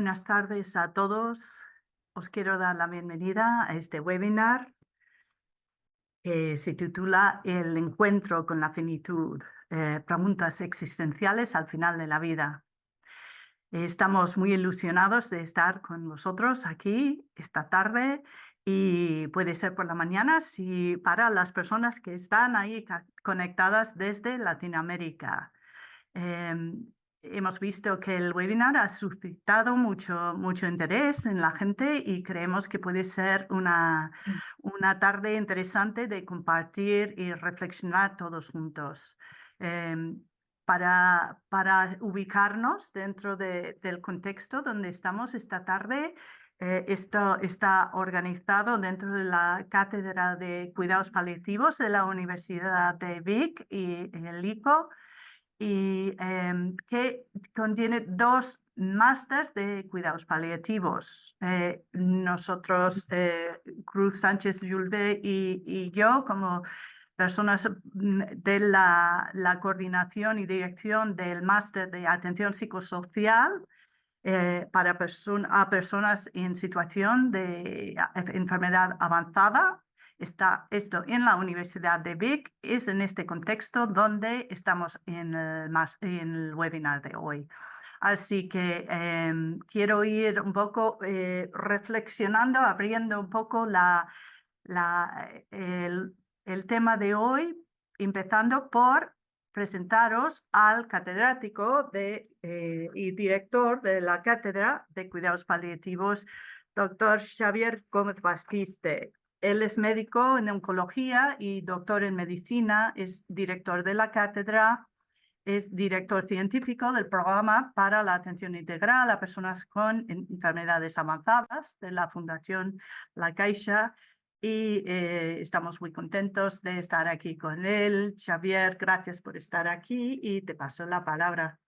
Buenas tardes a todos. Os quiero dar la bienvenida a este webinar que se titula El encuentro con la finitud, preguntas existenciales al final de la vida. Estamos muy ilusionados de estar con vosotros aquí esta tarde y puede ser por la mañana si para las personas que están ahí conectadas desde Latinoamérica. Hemos visto que el webinar ha suscitado mucho interés en la gente y creemos que puede ser una tarde interesante de compartir y reflexionar todos juntos. Para ubicarnos dentro del contexto donde estamos esta tarde, esto está organizado dentro de la Cátedra de Cuidados Paliativos de la Universidad de Vic y el ICO, y que contiene dos másters de cuidados paliativos. Nosotros, Cruz Sánchez Yulbe y yo, como personas de la coordinación y dirección del máster de atención psicosocial para personas en situación de enfermedad avanzada. Está esto en la Universidad de Vic, es en este contexto donde estamos en el webinar de hoy. Así que quiero ir un poco reflexionando, abriendo un poco el tema de hoy, empezando por presentaros al catedrático y director de la Cátedra de Cuidados Paliativos, doctor Xavier Gómez Bastiste. Él es médico en oncología y doctor en medicina, es director de la cátedra, es director científico del programa para la atención integral a personas con enfermedades avanzadas de la Fundación La Caixa. Y estamos muy contentos de estar aquí con él. Xavier, gracias por estar aquí y te paso la palabra.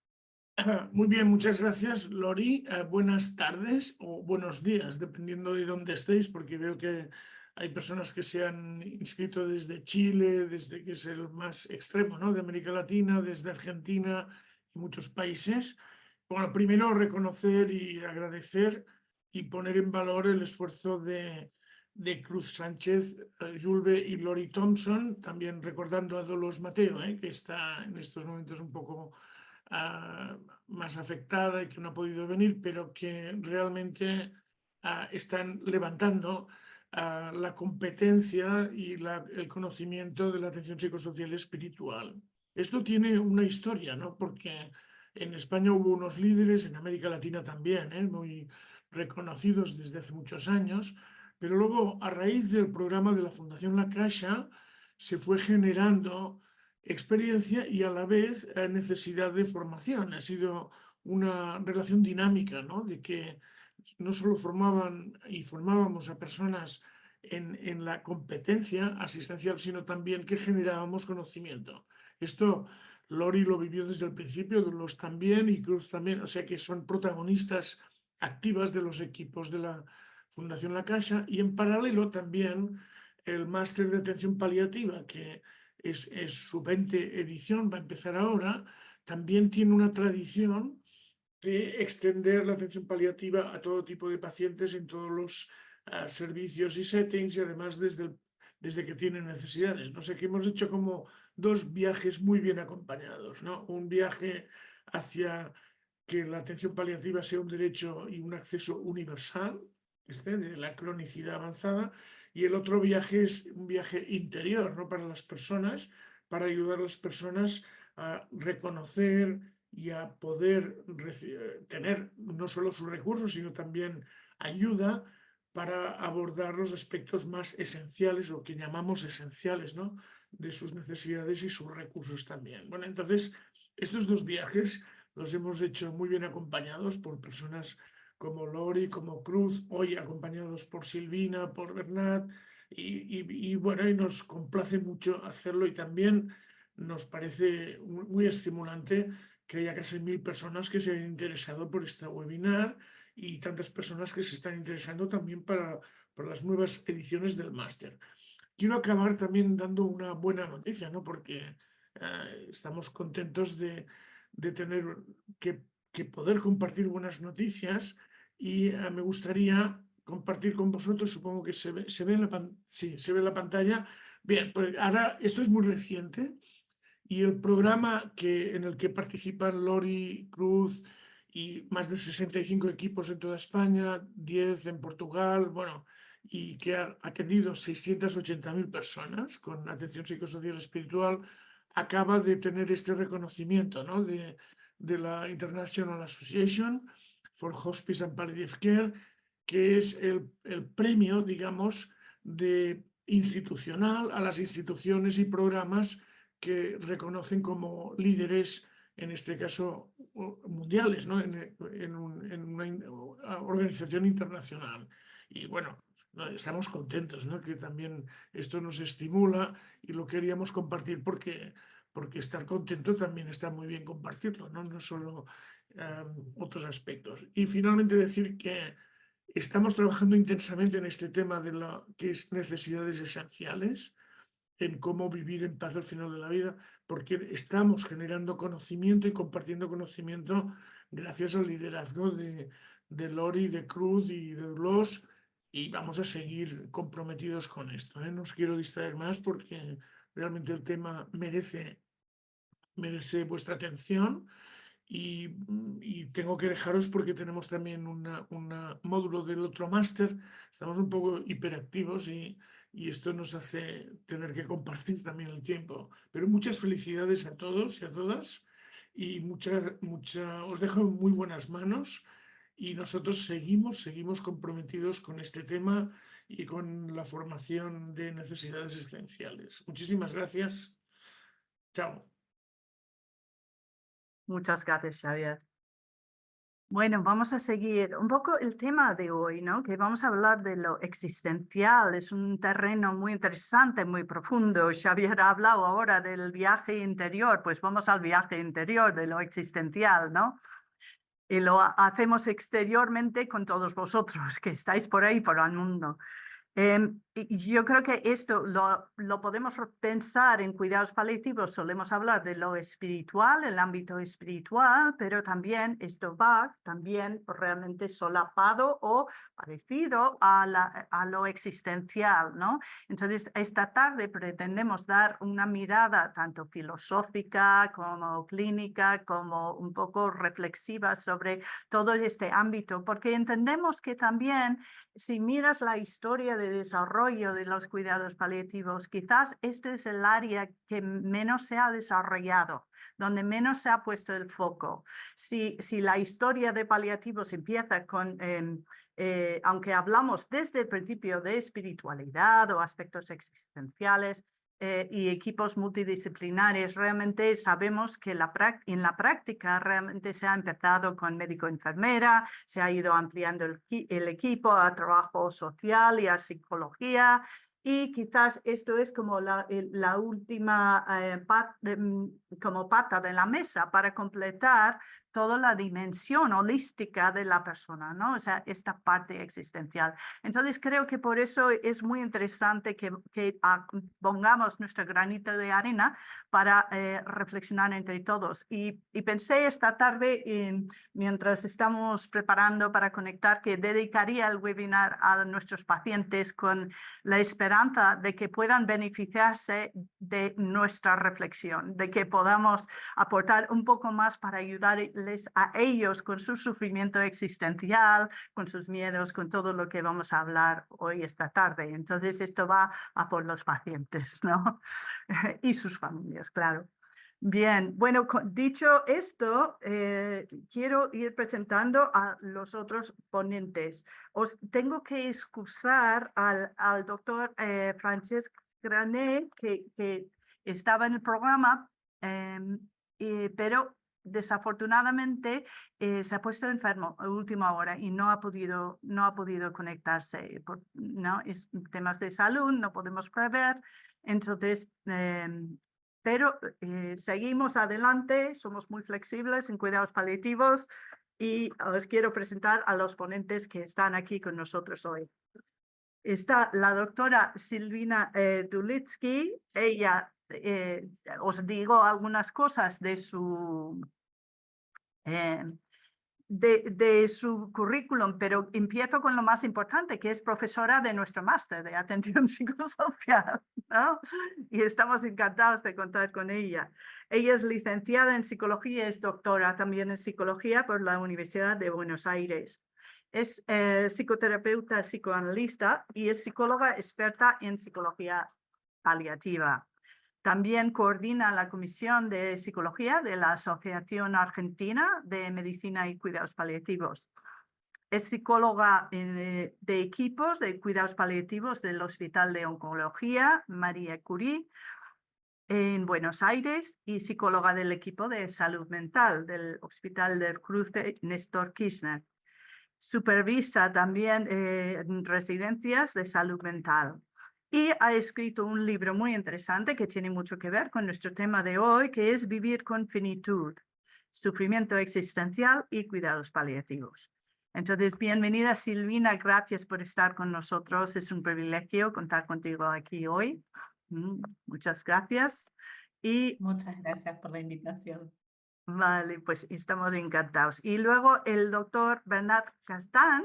Muy bien, muchas gracias, Lori. Buenas tardes o buenos días, dependiendo de dónde estéis, porque veo que hay personas que se han inscrito desde Chile, desde que es el más extremo, ¿no?, de América Latina, desde Argentina y muchos países. Bueno, primero reconocer y agradecer y poner en valor el esfuerzo de Cruz Sánchez, Yulbe y Lori Thompson, también recordando a Dolores Mateo, que está en estos momentos un poco más afectada y que no ha podido venir, pero que realmente están levantando la competencia y el conocimiento de la atención psicosocial y espiritual. Esto tiene una historia, ¿no?, porque en España hubo unos líderes, en América Latina también, muy reconocidos desde hace muchos años, pero luego, a raíz del programa de la Fundación La Caixa, se fue generando experiencia y a la vez necesidad de formación. Ha sido una relación dinámica, ¿no?, de que no solo formábamos a personas en la competencia asistencial, sino también que generábamos conocimiento. Esto Lori lo vivió desde el principio, Dolores también y Cruz también, o sea que son protagonistas activas de los equipos de la Fundación La Caixa, y en paralelo también el máster de atención paliativa, que es su 20 edición, va a empezar ahora, también tiene una tradición de extender la atención paliativa a todo tipo de pacientes en todos los servicios y settings, y además desde que tienen necesidades. No sé, que hemos hecho como dos viajes muy bien acompañados, ¿no? Un viaje hacia que la atención paliativa sea un derecho y un acceso universal, de la cronicidad avanzada, y el otro viaje es un viaje interior, ¿no?, para las personas, para ayudar a las personas a reconocer y a poder tener no solo sus recursos, sino también ayuda para abordar los aspectos más esenciales, o que llamamos esenciales, ¿no?, de sus necesidades y sus recursos también. Bueno, entonces, estos dos viajes los hemos hecho muy bien acompañados por personas como Lori, como Cruz, hoy acompañados por Silvina, por Bernat, y bueno, y nos complace mucho hacerlo, y también nos parece muy estimulante que haya casi 1000 personas que se han interesado por este webinar, y tantas personas que se están interesando también para las nuevas ediciones del máster. Quiero acabar también dando una buena noticia, ¿no?, porque estamos contentos de tener que poder compartir buenas noticias, y me gustaría compartir con vosotros, supongo que se ve sí, se ve en la pantalla. Bien, pues ahora esto es muy reciente y el programa en el que participan Lori, Cruz y más de 65 equipos en toda España, 10 en Portugal, bueno, y que ha atendido 680.000 personas con atención psicosocial espiritual, acaba de tener este reconocimiento, ¿no? de la International Association for Hospice and Palliative Care, que es el premio, digamos, institucional a las instituciones y programas que reconocen como líderes, en este caso mundiales, ¿no? en una organización internacional. Y bueno, estamos contentos, ¿no? Que también esto nos estimula y lo queríamos compartir porque estar contento también está muy bien compartirlo, no, no solo otros aspectos. Y finalmente decir que estamos trabajando intensamente en este tema de lo que es necesidades esenciales, en cómo vivir en paz al final de la vida, porque estamos generando conocimiento y compartiendo conocimiento gracias al liderazgo de Lori, de Cruz y de Blos, y vamos a seguir comprometidos con esto, ¿eh? No os quiero distraer más porque realmente el tema merece vuestra atención. Y tengo que dejaros porque tenemos también un módulo del otro máster. Estamos un poco hiperactivos y esto nos hace tener que compartir también el tiempo. Pero muchas felicidades a todos y a todas y os dejo en muy buenas manos y nosotros seguimos comprometidos con este tema y con la formación de necesidades existenciales. Muchísimas gracias. Chao. Muchas gracias, Xavier. Bueno, vamos a seguir un poco el tema de hoy, ¿no? Que vamos a hablar de lo existencial. Es un terreno muy interesante, muy profundo. Xavier ha hablado ahora del viaje interior, pues vamos al viaje interior de lo existencial, ¿no? Y lo hacemos exteriormente con todos vosotros que estáis por ahí, por el mundo. Y yo creo que esto lo podemos pensar en cuidados paliativos. Solemos hablar de lo espiritual, el ámbito espiritual, pero también esto va también realmente solapado o parecido a lo existencial, ¿no? Entonces, esta tarde pretendemos dar una mirada tanto filosófica como clínica, como un poco reflexiva sobre todo este ámbito, porque entendemos que también si miras la historia de desarrollo de los cuidados paliativos, quizás este es el área que menos se ha desarrollado, donde menos se ha puesto el foco. Si la historia de paliativos empieza con, aunque hablamos desde el principio de espiritualidad o aspectos existenciales, y equipos multidisciplinares, realmente sabemos que en la práctica realmente se ha empezado con médico-enfermera, se ha ido ampliando el equipo a trabajo social y a psicología, y quizás esto es como la última como pata de la mesa para completar toda la dimensión holística de la persona, ¿no? O sea, esta parte existencial. Entonces, creo que por eso es muy interesante que pongamos nuestro granito de arena para reflexionar entre todos. Y pensé esta tarde, mientras estamos preparando para conectar, que dedicaría el webinar a nuestros pacientes con la esperanza de que puedan beneficiarse de nuestra reflexión, de que podamos aportar un poco más para ayudarles a ellos con su sufrimiento existencial, con sus miedos, con todo lo que vamos a hablar hoy esta tarde. Entonces esto va a por los pacientes, ¿no? Y sus familias, claro. Bien, bueno, dicho esto, quiero ir presentando a los otros ponentes. Os tengo que excusar al doctor Francesc Grané, que estaba en el programa, pero desafortunadamente se ha puesto enfermo a última hora y no ha podido conectarse. ¿No? Es temas de salud, no podemos prever. Entonces, pero seguimos adelante, somos muy flexibles en cuidados paliativos y os quiero presentar a los ponentes que están aquí con nosotros hoy. Está la doctora Silvina Dulitsky. Ella, os digo algunas cosas de su de su currículum, pero empiezo con lo más importante, que es profesora de nuestro máster de atención psicosocial, ¿no? Y estamos encantados de contar con ella. Ella es licenciada en psicología, es doctora también en psicología por la Universidad de Buenos Aires. Es psicoterapeuta, psicoanalista y es psicóloga experta en psicología paliativa. También coordina la Comisión de Psicología de la Asociación Argentina de Medicina y Cuidados Paliativos. Es psicóloga de equipos de cuidados paliativos del Hospital de Oncología María Curie en Buenos Aires y psicóloga del equipo de salud mental del Hospital del Cruce Néstor Kirchner. Supervisa también residencias de salud mental. Y ha escrito un libro muy interesante que tiene mucho que ver con nuestro tema de hoy, que es Vivir con Finitud, Sufrimiento Existencial y Cuidados Paliativos. Entonces, bienvenida Silvina, gracias por estar con nosotros. Es un privilegio contar contigo aquí hoy. Muchas gracias. Y muchas gracias por la invitación. vale, pues estamos encantados. Y luego el doctor Bernat Castan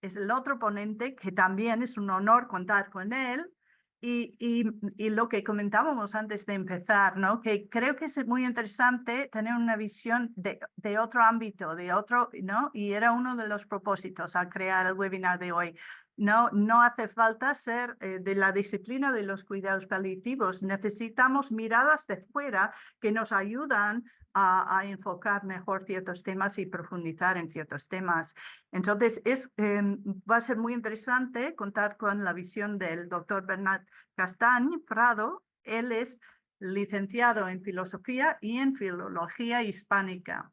es el otro ponente, que también es un honor contar con él. Y lo que comentábamos antes de empezar, ¿no? Que creo que es muy interesante tener una visión de otro ámbito, de otro, ¿no? Y era uno de los propósitos al crear el webinar de hoy. No hace falta ser de la disciplina de los cuidados paliativos. Necesitamos miradas de fuera que nos ayudan a enfocar mejor ciertos temas y profundizar en ciertos temas. Entonces, va a ser muy interesante contar con la visión del doctor Bernat Castan Prado. Él es licenciado en Filosofía y en Filología Hispánica.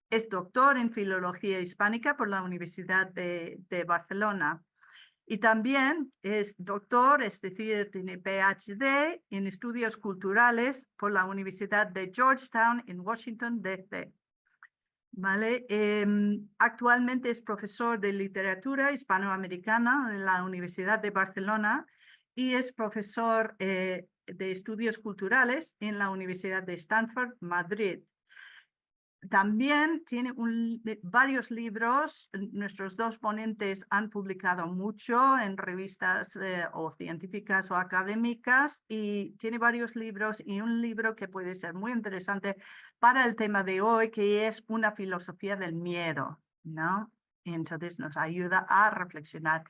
Es doctor en Filología Hispánica por la Universidad de Barcelona. Y también es doctor, es decir, tiene PhD en estudios culturales por la Universidad de Georgetown en Washington, D.C. ¿Vale? Actualmente es profesor de literatura hispanoamericana en la Universidad de Barcelona y es profesor de estudios culturales en la Universidad de Stanford, Madrid. También tiene varios libros. Nuestros dos ponentes han publicado mucho en revistas o científicas o académicas y tiene varios libros y un libro que puede ser muy interesante para el tema de hoy, que es Una filosofía del miedo, ¿no? Entonces nos ayuda a reflexionar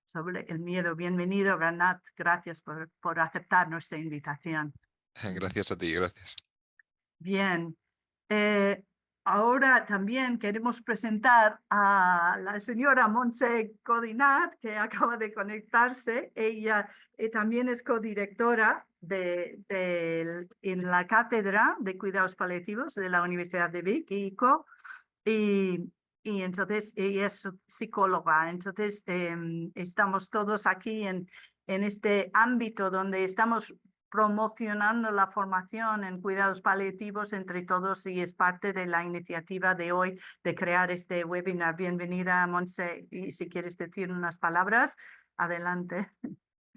sobre el miedo. Bienvenido, Bernat. Gracias por aceptar nuestra invitación. Gracias a ti, gracias. Bien. Ahora también queremos presentar a la señora Montse Codinat, que acaba de conectarse. Ella también es codirectora en la Cátedra de Cuidados Paliativos de la Universidad de Vic, ICO, y entonces ella es psicóloga. Entonces estamos todos aquí en este ámbito donde estamos promocionando la formación en cuidados paliativos entre todos y es parte de la iniciativa de hoy de crear este webinar. Bienvenida, Montse, y si quieres decir unas palabras, adelante.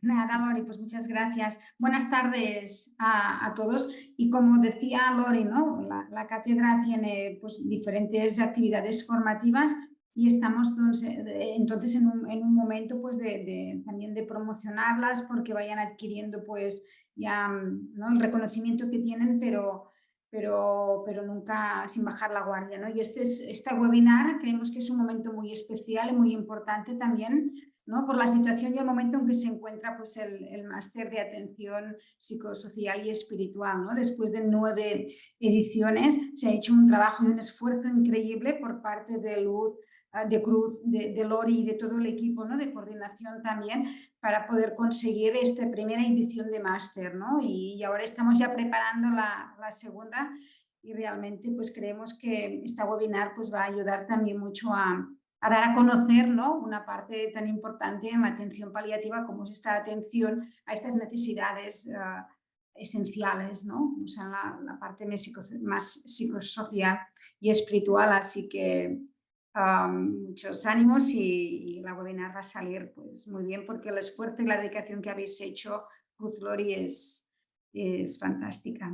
Nada, Lori, pues muchas gracias. Buenas tardes a todos. Y como decía Lori, ¿no? La cátedra tiene pues, diferentes actividades formativas y estamos entonces en un momento pues, también de promocionarlas porque vayan adquiriendo pues, ya ¿no? el reconocimiento que tienen, pero nunca sin bajar la guardia, ¿no? Y esta webinar creemos que es un momento muy especial y muy importante también, ¿no? Por la situación y el momento en que se encuentra pues, el máster de atención psicosocial y espiritual, ¿no? Después de 9 ediciones se ha hecho un trabajo y un esfuerzo increíble por parte de Luz, de Cruz, de Lori y de todo el equipo, ¿no? De coordinación también para poder conseguir esta primera edición de máster, ¿no? Y ahora estamos ya preparando la segunda y realmente pues creemos que esta webinar pues, va a ayudar también mucho a dar a conocer, ¿no? Una parte tan importante en la atención paliativa como es esta atención a estas necesidades esenciales, ¿no? O sea, la parte más psicosocial y espiritual. Así que muchos ánimos y la webinar va a salir pues, muy bien porque el esfuerzo y la dedicación que habéis hecho, Cruz Lori, es fantástica.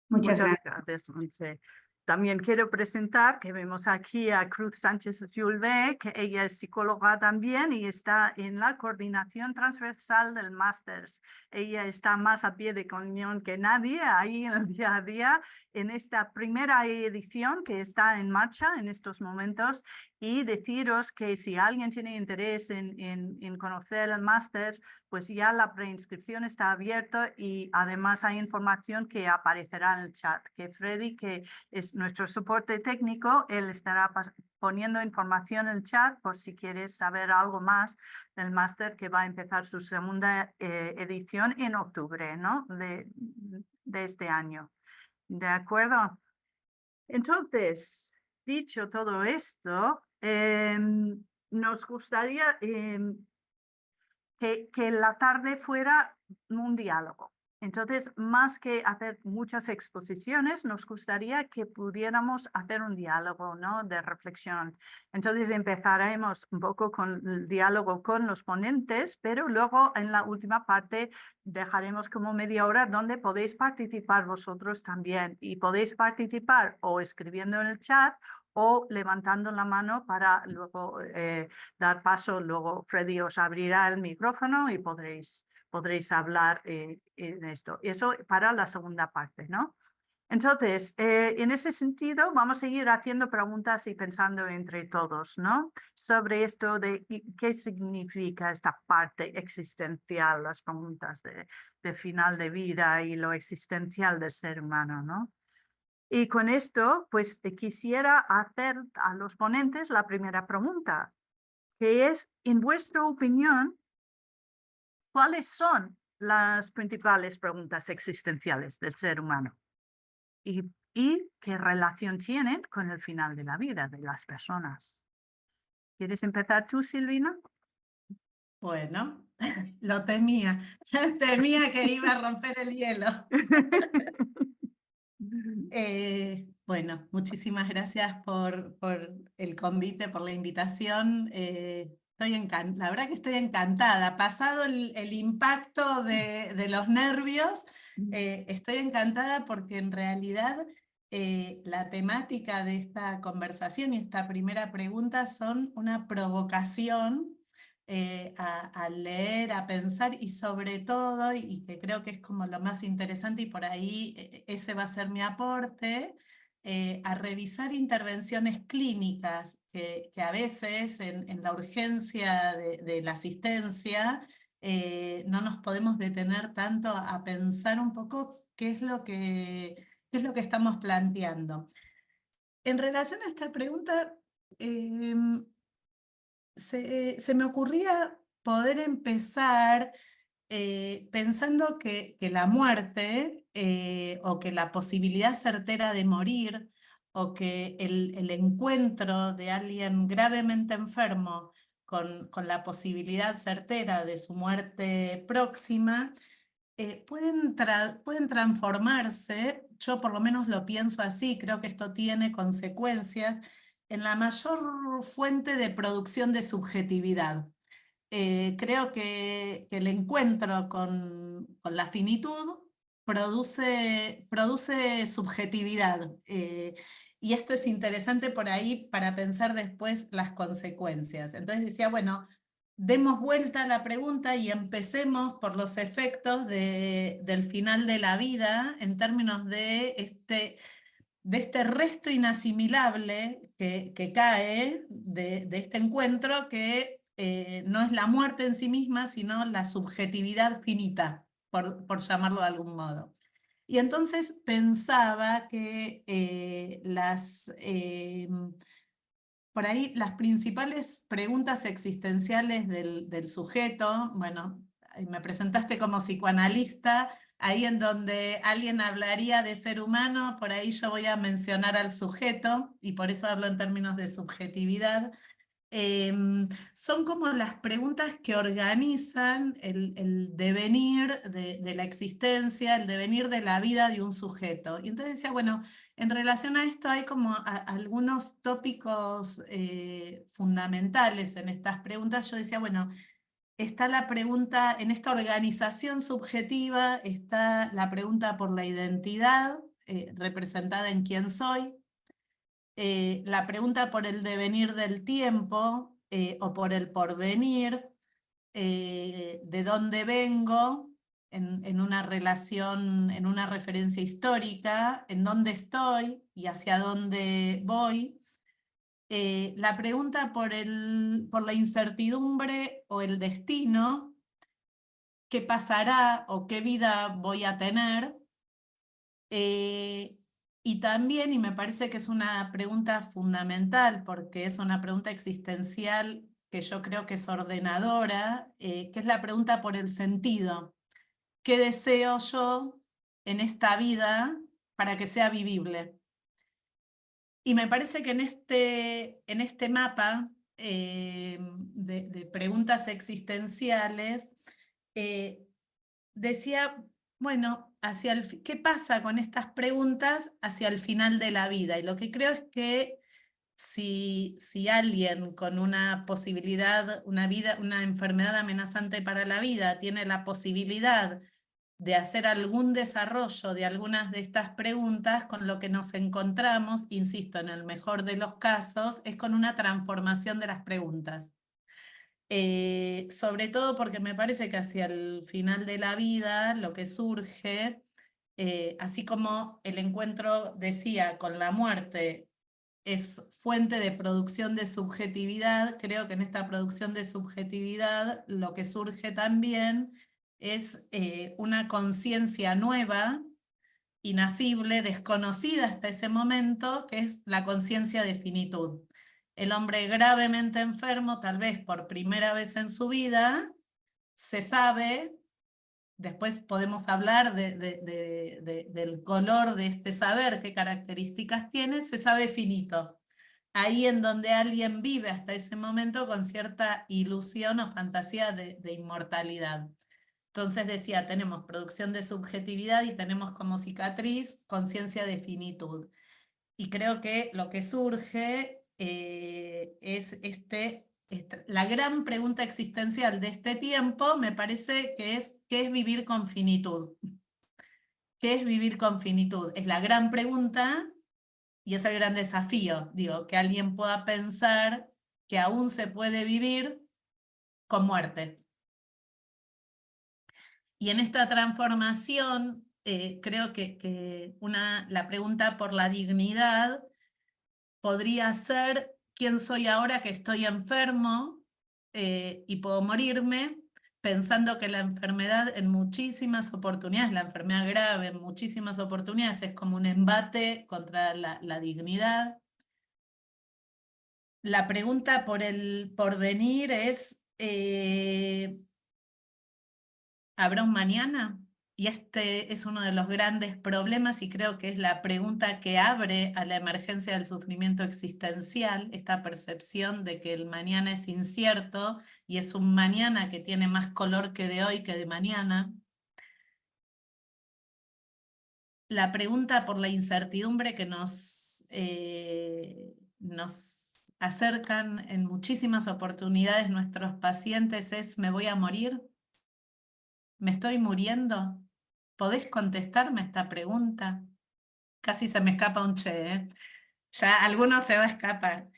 Muchas gracias. Montse. También quiero presentar que vemos aquí a Cruz Sánchez Julve, que ella es psicóloga también y está en la coordinación transversal del máster. Ella está más a pie de cañón que nadie ahí en el día a día en esta primera edición que está en marcha en estos momentos, y deciros que si alguien tiene interés en conocer el máster, pues ya la preinscripción está abierta y además hay información que aparecerá en el chat, que Freddy, que es nuestro soporte técnico, él estará poniendo información en el chat por si quieres saber algo más del máster, que va a empezar su segunda edición en octubre, ¿no? de este año. ¿De acuerdo? Entonces, dicho todo esto, nos gustaría que la tarde fuera un diálogo. Entonces, más que hacer muchas exposiciones, nos gustaría que pudiéramos hacer un diálogo, ¿no? De reflexión. Entonces, empezaremos un poco con el diálogo con los ponentes, pero luego en la última parte dejaremos como media hora donde podéis participar vosotros también. Y podéis participar o escribiendo en el chat o levantando la mano para luego dar paso. Luego Freddy os abrirá el micrófono y podréis hablar en esto. Eso para la segunda parte, ¿no? Entonces, en ese sentido, vamos a ir haciendo preguntas y pensando entre todos, ¿no? Sobre esto de qué significa esta parte existencial, las preguntas de final de vida y lo existencial del ser humano, ¿no? Y con esto, pues quisiera hacer a los ponentes la primera pregunta, que es, en vuestra opinión, ¿cuáles son las principales preguntas existenciales del ser humano? ¿Y qué relación tienen con el final de la vida de las personas? ¿Quieres empezar tú, Silvina? Bueno, lo temía. Temía que iba a romper el hielo. Bueno, muchísimas gracias por el convite, por la invitación. La verdad que estoy encantada. Pasado el impacto de los nervios, estoy encantada porque en realidad la temática de esta conversación y esta primera pregunta son una provocación a leer, a pensar y sobre todo, y que creo que es como lo más interesante y por ahí ese va a ser mi aporte, a revisar intervenciones clínicas que a veces en la urgencia de la asistencia no nos podemos detener tanto a pensar un poco qué es lo que estamos planteando. En relación a esta pregunta, se me ocurría poder empezar pensando que la muerte o que la posibilidad certera de morir o que el encuentro de alguien gravemente enfermo con la posibilidad certera de su muerte próxima pueden transformarse, yo por lo menos lo pienso así, creo que esto tiene consecuencias en la mayor fuente de producción de subjetividad. Creo que el encuentro con la finitud produce subjetividad. Y esto es interesante por ahí para pensar después las consecuencias. Entonces decía, bueno, demos vuelta a la pregunta y empecemos por los efectos del final de la vida en términos de este resto inasimilable que cae de este encuentro, que no es la muerte en sí misma, sino la subjetividad finita, por llamarlo de algún modo. Y entonces pensaba que por ahí las principales preguntas existenciales del sujeto, bueno, me presentaste como psicoanalista, ahí en donde alguien hablaría de ser humano, por ahí yo voy a mencionar al sujeto, y por eso hablo en términos de subjetividad. Son como las preguntas que organizan el devenir de la existencia, el devenir de la vida de un sujeto. Y entonces decía, bueno, en relación a esto hay como algunos tópicos fundamentales en estas preguntas. Yo decía, bueno, está la pregunta, en esta organización subjetiva, está la pregunta por la identidad, representada en quién soy, la pregunta por el devenir del tiempo o por el porvenir, de dónde vengo, en una relación, en una referencia histórica, en dónde estoy y hacia dónde voy. La pregunta por la incertidumbre o el destino, qué pasará o qué vida voy a tener. Y también, y me parece que es una pregunta fundamental, porque es una pregunta existencial que yo creo que es ordenadora, que es la pregunta por el sentido. ¿Qué deseo yo en esta vida para que sea vivible? Y me parece que en este mapa de preguntas existenciales, decía, bueno, ¿qué pasa con estas preguntas hacia el final de la vida? Y lo que creo es que si alguien con una posibilidad, una enfermedad amenazante para la vida, tiene la posibilidad de hacer algún desarrollo de algunas de estas preguntas, con lo que nos encontramos, insisto, en el mejor de los casos, es con una transformación de las preguntas. Sobre todo porque me parece que hacia el final de la vida lo que surge, así como el encuentro, decía, con la muerte es fuente de producción de subjetividad, creo que en esta producción de subjetividad lo que surge también es una conciencia nueva, inacible, desconocida hasta ese momento, que es la conciencia de finitud. El hombre gravemente enfermo, tal vez por primera vez en su vida, se sabe, después podemos hablar del color de este saber, qué características tiene, se sabe finito. Ahí en donde alguien vive hasta ese momento con cierta ilusión o fantasía de inmortalidad. Entonces decía, tenemos producción de subjetividad y tenemos como cicatriz conciencia de finitud. Y creo que lo que surge es la gran pregunta existencial de este tiempo, me parece que es, ¿qué es vivir con finitud? ¿Qué es vivir con finitud? Es la gran pregunta y es el gran desafío, digo, que alguien pueda pensar que aún se puede vivir con muerte. Y en esta transformación, creo que la pregunta por la dignidad podría ser, ¿quién soy ahora que estoy enfermo y puedo morirme? Pensando que la enfermedad en muchísimas oportunidades, la enfermedad grave en muchísimas oportunidades es como un embate contra la dignidad. La pregunta por el porvenir es, ¿habrá un mañana? Y este es uno de los grandes problemas y creo que es la pregunta que abre a la emergencia del sufrimiento existencial, esta percepción de que el mañana es incierto y es un mañana que tiene más color que de hoy que de mañana. La pregunta por la incertidumbre que nos acercan en muchísimas oportunidades nuestros pacientes es, ¿me voy a morir? ¿Me estoy muriendo? ¿Podés contestarme esta pregunta? Casi se me escapa un che, ¿eh? Ya alguno se va a escapar.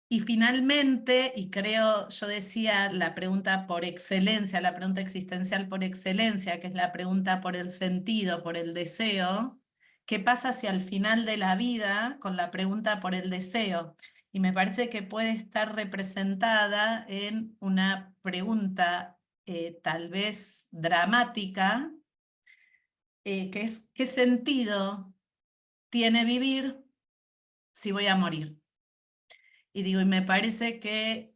Y finalmente, y creo, yo decía, la pregunta por excelencia, la pregunta existencial por excelencia, que es la pregunta por el sentido, por el deseo, ¿qué pasa hacia el final de la vida con la pregunta por el deseo? Y me parece que puede estar representada en una pregunta tal vez dramática, que es, ¿qué sentido tiene vivir si voy a morir? Y digo, y me parece que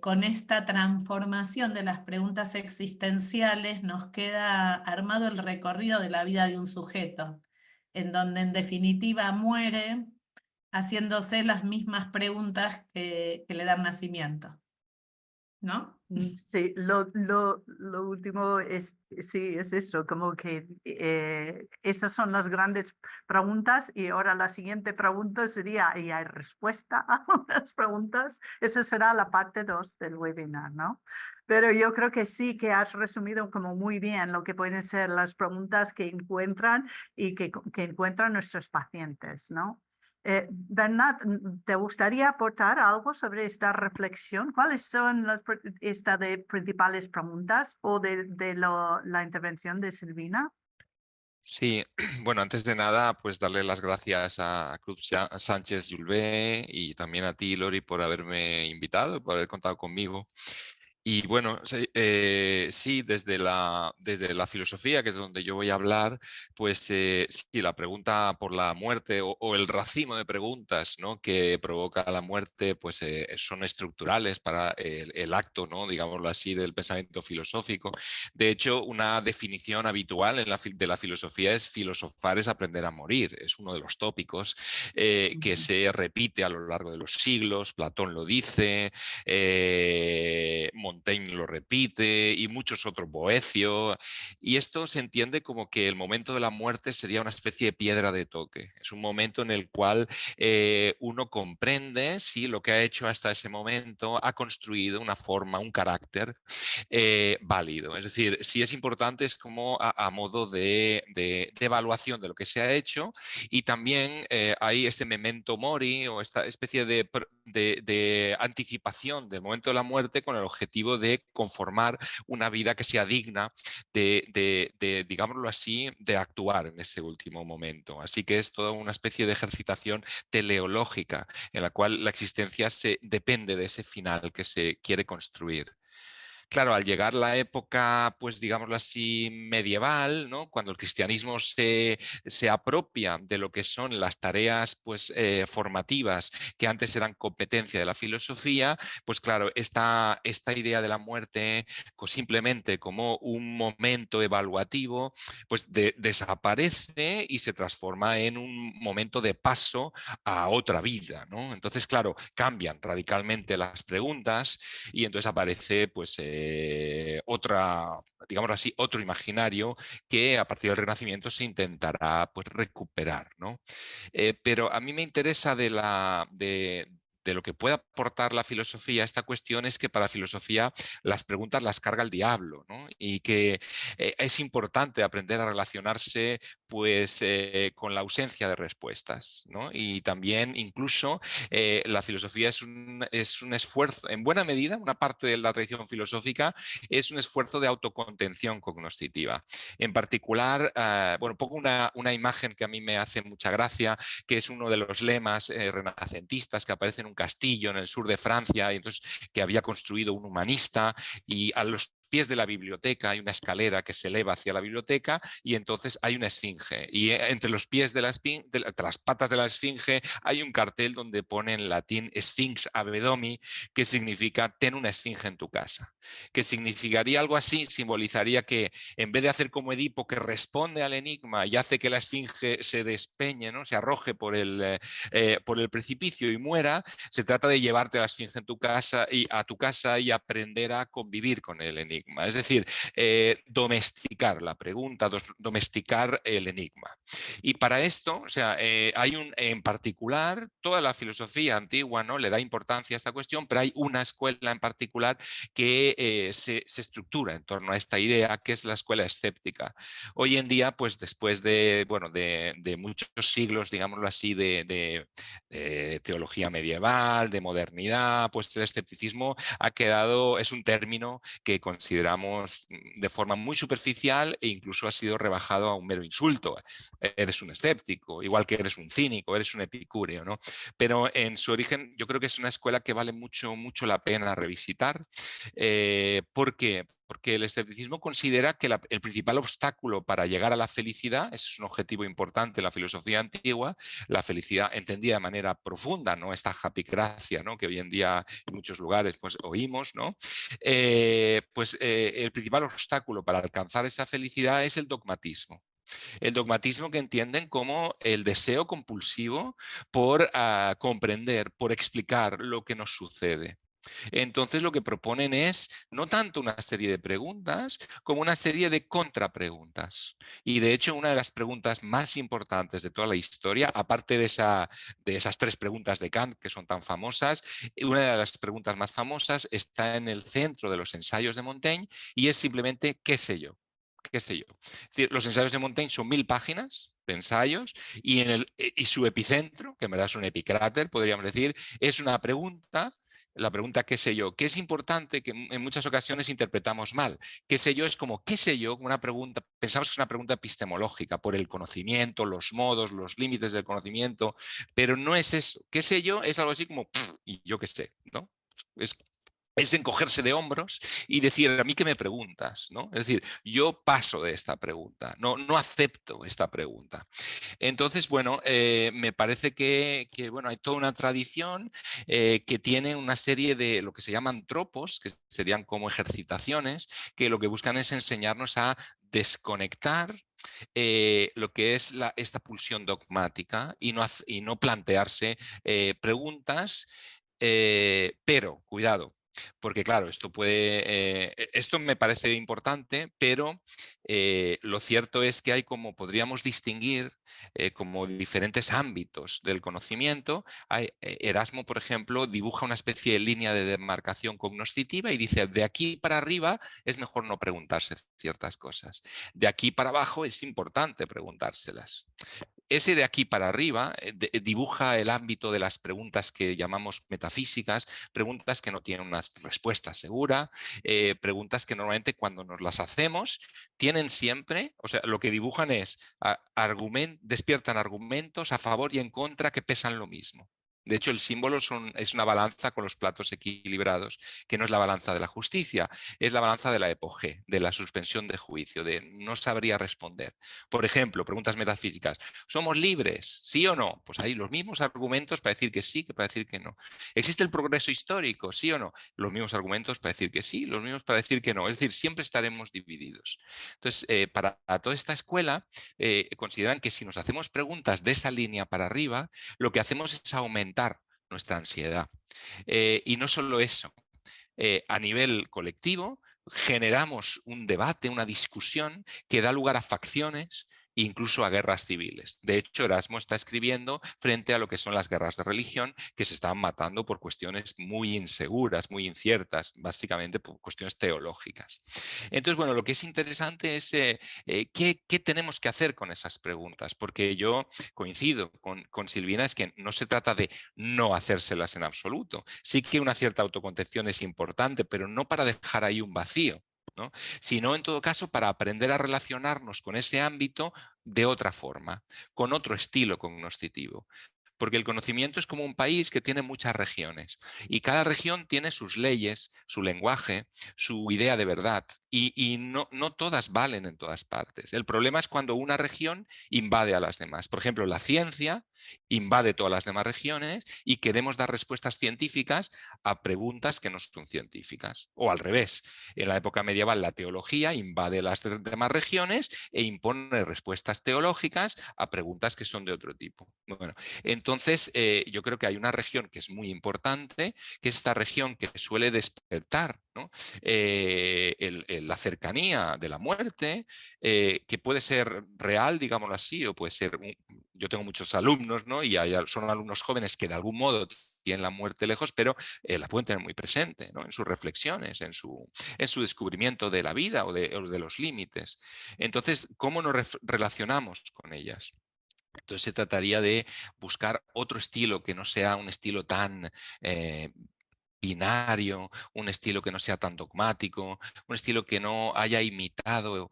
con esta transformación de las preguntas existenciales nos queda armado el recorrido de la vida de un sujeto, en donde en definitiva muere haciéndose las mismas preguntas que le dan nacimiento. ¿no? Sí, lo último es, sí, es eso, como que esas son las grandes preguntas y ahora la siguiente pregunta sería, ¿y hay respuesta a las preguntas? Eso será la parte 2 del webinar, ¿no? Pero yo creo que sí que has resumido como muy bien lo que pueden ser las preguntas que encuentran y que encuentran nuestros pacientes, ¿no? Bernat, ¿te gustaría aportar algo sobre esta reflexión? ¿Cuáles son las principales preguntas o de la intervención de Silvina? Sí, bueno, antes de nada, pues darle las gracias a Cruz Sánchez Julvé y también a ti, Lori, por haberme invitado, por haber contado conmigo. Y bueno, sí, desde la filosofía, que es donde yo voy a hablar, pues sí, la pregunta por la muerte o el racimo de preguntas, ¿no?, que provoca la muerte, pues son estructurales para el acto, ¿no?, digámoslo así, del pensamiento filosófico. De hecho, una definición habitual de la filosofía es filosofar es aprender a morir. Es uno de los tópicos que se repite a lo largo de los siglos. Platón lo dice, Montaigne lo repite y muchos otros, Boecio, y esto se entiende como que el momento de la muerte sería una especie de piedra de toque. Es un momento en el cual uno comprende si lo que ha hecho hasta ese momento ha construido una forma, un carácter válido. Es decir, si es importante es como a modo de evaluación de lo que se ha hecho, y también hay este memento mori o esta especie de anticipación del momento de la muerte con el objetivo de conformar una vida que sea digna digámoslo así, de actuar en ese último momento. Así que es toda una especie de ejercitación teleológica en la cual la existencia depende de ese final que se quiere construir. Claro, al llegar la época, pues digámoslo así, medieval, ¿no?, cuando el cristianismo se apropia de lo que son las tareas pues, formativas que antes eran competencia de la filosofía, pues claro, esta idea de la muerte pues, simplemente como un momento evaluativo, pues desaparece y se transforma en un momento de paso a otra vida, ¿no? Entonces, claro, cambian radicalmente las preguntas y entonces aparece pues digamos así, otro imaginario que a partir del Renacimiento se intentará pues recuperar, ¿no? Pero a mí me interesa de lo que puede aportar la filosofía a esta cuestión es que para la filosofía las preguntas las carga el diablo, ¿no? Y que es importante aprender a relacionarse pues con la ausencia de respuestas, ¿no? Y también incluso la filosofía es un esfuerzo, en buena medida, una parte de la tradición filosófica es un esfuerzo de autocontención cognoscitiva. En particular, bueno, pongo una imagen que a mí me hace mucha gracia, que es uno de los lemas renacentistas que aparece en un castillo en el sur de Francia, y entonces, que había construido un humanista, y a los pies de la biblioteca hay una escalera que se eleva hacia la biblioteca y entonces hay una esfinge, y entre los pies de las patas de la esfinge hay un cartel donde pone en latín Sphinx Abedomi, que significa ten una esfinge en tu casa, que significaría algo así, simbolizaría que en vez de hacer como Edipo, que responde al enigma y hace que la esfinge se despeñe, ¿no?, se arroje por el precipicio y muera, se trata de llevarte a la esfinge en tu casa a tu casa y aprender a convivir con el enigma. Es decir, domesticar la pregunta, domesticar el enigma. Y para esto, o sea, en particular, toda la filosofía antigua, ¿no?, le da importancia a esta cuestión, pero hay una escuela en particular que se estructura en torno a esta idea, que es la escuela escéptica. Hoy en día, pues después de muchos siglos, digámoslo así, de teología medieval, de modernidad, pues el escepticismo es un término que consideramos de forma muy superficial e incluso ha sido rebajado a un mero insulto. Eres un escéptico, igual que eres un cínico, eres un epicúreo, ¿no? Pero en su origen yo creo que es una escuela que vale mucho, mucho la pena revisitar. ¿Por qué? Porque el escepticismo considera que el principal obstáculo para llegar a la felicidad, ese es un objetivo importante en la filosofía antigua, la felicidad entendida de manera profunda, no esta japicracia, ¿no?, que hoy en día en muchos lugares pues, oímos, ¿no? El principal obstáculo para alcanzar esa felicidad es el dogmatismo. El dogmatismo que entienden como el deseo compulsivo por comprender, por explicar lo que nos sucede. Entonces lo que proponen es no tanto una serie de preguntas como una serie de contrapreguntas. Y de hecho una de las preguntas más importantes de toda la historia, aparte de esas 3 preguntas de Kant que son tan famosas, una de las preguntas más famosas está en el centro de los ensayos de Montaigne y es simplemente ¿qué sé yo? ¿Qué sé yo? Es decir, los ensayos de Montaigne son 1000 páginas de ensayos y su epicentro, que en verdad es un epicráter, podríamos decir, es una pregunta. La pregunta qué sé yo, que es importante, que en muchas ocasiones interpretamos mal. Qué sé yo es como qué sé yo, una pregunta, pensamos que es una pregunta epistemológica por el conocimiento, los modos, los límites del conocimiento, pero no es eso. Qué sé yo es algo así como y yo qué sé, ¿no? Es encogerse de hombros y decir, ¿a mí qué me preguntas? ¿No? Es decir, yo paso de esta pregunta, no acepto esta pregunta. Entonces, bueno, me parece que, bueno, hay toda una tradición que tiene una serie de lo que se llaman tropos, que serían como ejercitaciones, que lo que buscan es enseñarnos a desconectar lo que es esta pulsión dogmática y no plantearse preguntas, pero, cuidado, porque claro, esto me parece importante, pero lo cierto es que hay podríamos distinguir como diferentes ámbitos del conocimiento. Erasmo, por ejemplo, dibuja una especie de línea de demarcación cognoscitiva y dice, de aquí para arriba es mejor no preguntarse ciertas cosas. De aquí para abajo es importante preguntárselas. Ese de aquí para arriba dibuja el ámbito de las preguntas que llamamos metafísicas, preguntas que no tienen una respuesta segura, preguntas que normalmente cuando nos las hacemos tienen siempre, o sea, lo que dibujan es, despiertan argumentos a favor y en contra que pesan lo mismo. De hecho, el símbolo es una balanza con los platos equilibrados, que no es la balanza de la justicia, es la balanza de la epogé, de la suspensión de juicio, de no sabría responder. Por ejemplo, preguntas metafísicas. ¿Somos libres? ¿Sí o no? Pues hay los mismos argumentos para decir que sí que para decir que no. ¿Existe el progreso histórico? ¿Sí o no? Los mismos argumentos para decir que sí, los mismos para decir que no. Es decir, siempre estaremos divididos. Entonces, para toda esta escuela, consideran que si nos hacemos preguntas de esa línea para arriba, lo que hacemos es aumentar nuestra ansiedad. Y no solo eso, a nivel colectivo, generamos un debate, una discusión que da lugar a facciones e incluso a guerras civiles. De hecho, Erasmo está escribiendo frente a lo que son las guerras de religión, que se estaban matando por cuestiones muy inseguras, muy inciertas, básicamente por cuestiones teológicas. Entonces, bueno, lo que es interesante es ¿qué tenemos que hacer con esas preguntas? Porque yo coincido con Silvina, es que no se trata de no hacérselas en absoluto. Sí que una cierta autocontención es importante, pero no para dejar ahí un vacío, ¿no? Sino en todo caso para aprender a relacionarnos con ese ámbito de otra forma, con otro estilo cognoscitivo. Porque el conocimiento es como un país que tiene muchas regiones y cada región tiene sus leyes, su lenguaje, su idea de verdad y no todas valen en todas partes. El problema es cuando una región invade a las demás. Por ejemplo, la ciencia invade todas las demás regiones y queremos dar respuestas científicas a preguntas que no son científicas. O al revés, en la época medieval la teología invade las demás regiones e impone respuestas teológicas a preguntas que son de otro tipo. Bueno, entonces yo creo que hay una región que es muy importante, que es esta región que suele despertar, ¿no? La cercanía de la muerte, que puede ser real, digámoslo así, o puede ser, yo tengo muchos alumnos, ¿no? Y son alumnos jóvenes que de algún modo tienen la muerte lejos, pero la pueden tener muy presente, ¿no? En sus reflexiones, en su descubrimiento de la vida o de los límites. Entonces, ¿cómo nos relacionamos con ellas? Entonces se trataría de buscar otro estilo que no sea un estilo tan binario, un estilo que no sea tan dogmático, un estilo que no haya imitado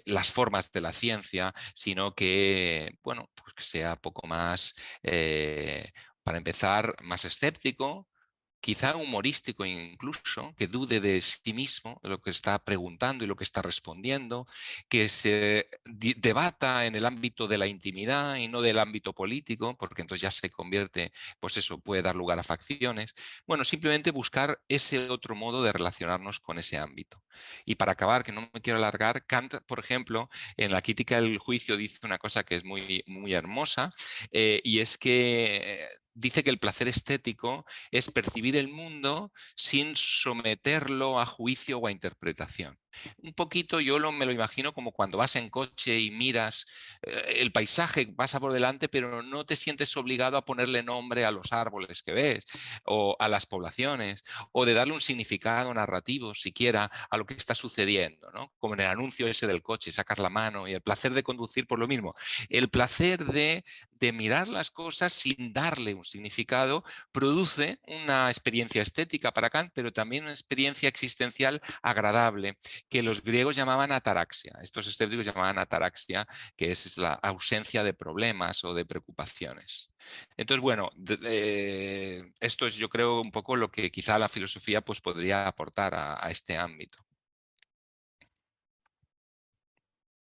las formas de la ciencia, sino que, bueno, pues que sea poco más, para empezar, más escéptico, quizá humorístico incluso, que dude de sí mismo, de lo que está preguntando y lo que está respondiendo, que se debata en el ámbito de la intimidad y no del ámbito político, porque entonces ya se convierte, pues eso puede dar lugar a facciones. Bueno, simplemente buscar ese otro modo de relacionarnos con ese ámbito. Y para acabar, que no me quiero alargar, Kant, por ejemplo, en la crítica del juicio dice una cosa que es muy, muy hermosa, y es que dice que el placer estético es percibir el mundo sin someterlo a juicio o a interpretación. Un poquito yo me lo imagino como cuando vas en coche y miras el paisaje, pasa por delante, pero no te sientes obligado a ponerle nombre a los árboles que ves o a las poblaciones, o de darle un significado narrativo siquiera a lo que está sucediendo, ¿no? Como en el anuncio ese del coche, sacas la mano, y el placer de conducir por lo mismo. El placer de mirar las cosas sin darle un significado produce una experiencia estética para Kant, pero también una experiencia existencial agradable, que los griegos llamaban ataraxia. Estos escépticos llamaban ataraxia, que es la ausencia de problemas o de preocupaciones. Entonces, bueno, esto es, yo creo, un poco lo que quizá la filosofía pues, podría aportar a este ámbito.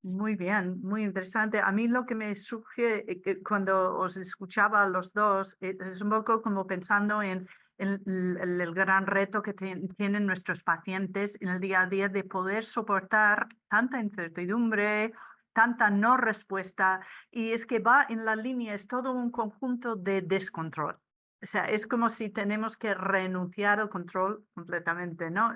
Muy bien, muy interesante. A mí lo que me surge cuando os escuchaba a los dos es un poco como pensando en el gran reto que tienen nuestros pacientes en el día a día de poder soportar tanta incertidumbre, tanta no respuesta, y es que va en la línea, es todo un conjunto de descontrol. O sea, es como si tenemos que renunciar al control completamente, ¿no?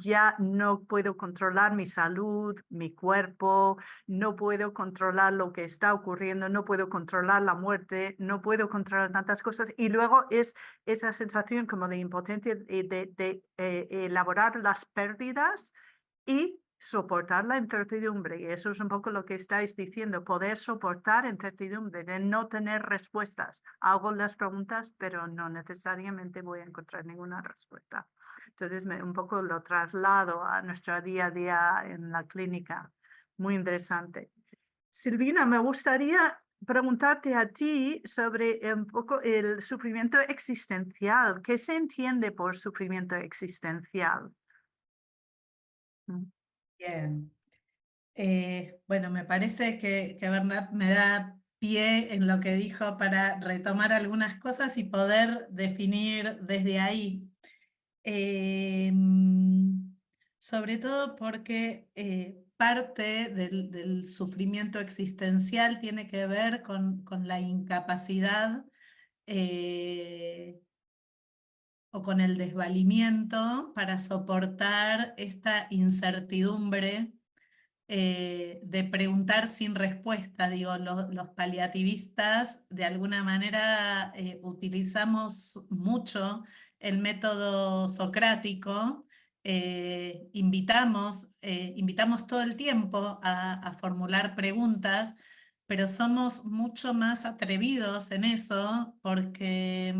Ya no puedo controlar mi salud, mi cuerpo, no puedo controlar lo que está ocurriendo, no puedo controlar la muerte, no puedo controlar tantas cosas. Y luego es esa sensación como de impotencia de elaborar las pérdidas y soportar la incertidumbre. Y eso es un poco lo que estáis diciendo, poder soportar incertidumbre, de no tener respuestas. Hago las preguntas, pero no necesariamente voy a encontrar ninguna respuesta. Entonces un poco lo traslado a nuestro día a día en la clínica. Muy interesante. Silvina, me gustaría preguntarte a ti sobre un poco el sufrimiento existencial. ¿Qué se entiende por sufrimiento existencial? Bien. Bueno, me parece que Bernat me da pie en lo que dijo para retomar algunas cosas y poder definir desde ahí. Sobre todo porque parte del sufrimiento existencial tiene que ver con la incapacidad o con el desvalimiento para soportar esta incertidumbre de preguntar sin respuesta. Digo, los paliativistas de alguna manera utilizamos mucho el método socrático, invitamos todo el tiempo a formular preguntas, pero somos mucho más atrevidos en eso porque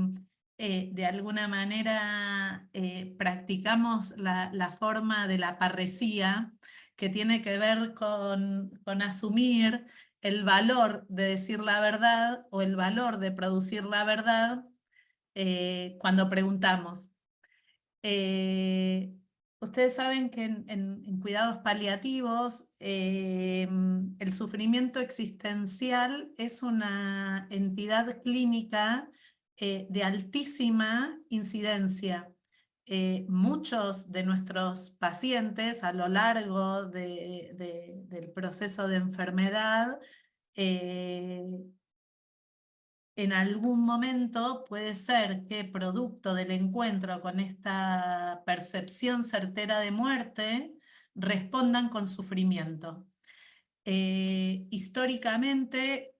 de alguna manera practicamos la forma de la parresía, que tiene que ver con asumir el valor de decir la verdad o el valor de producir la verdad cuando preguntamos. Ustedes saben que en cuidados paliativos el sufrimiento existencial es una entidad clínica de altísima incidencia. Muchos de nuestros pacientes a lo largo del proceso de enfermedad en algún momento puede ser que producto del encuentro con esta percepción certera de muerte respondan con sufrimiento. Históricamente,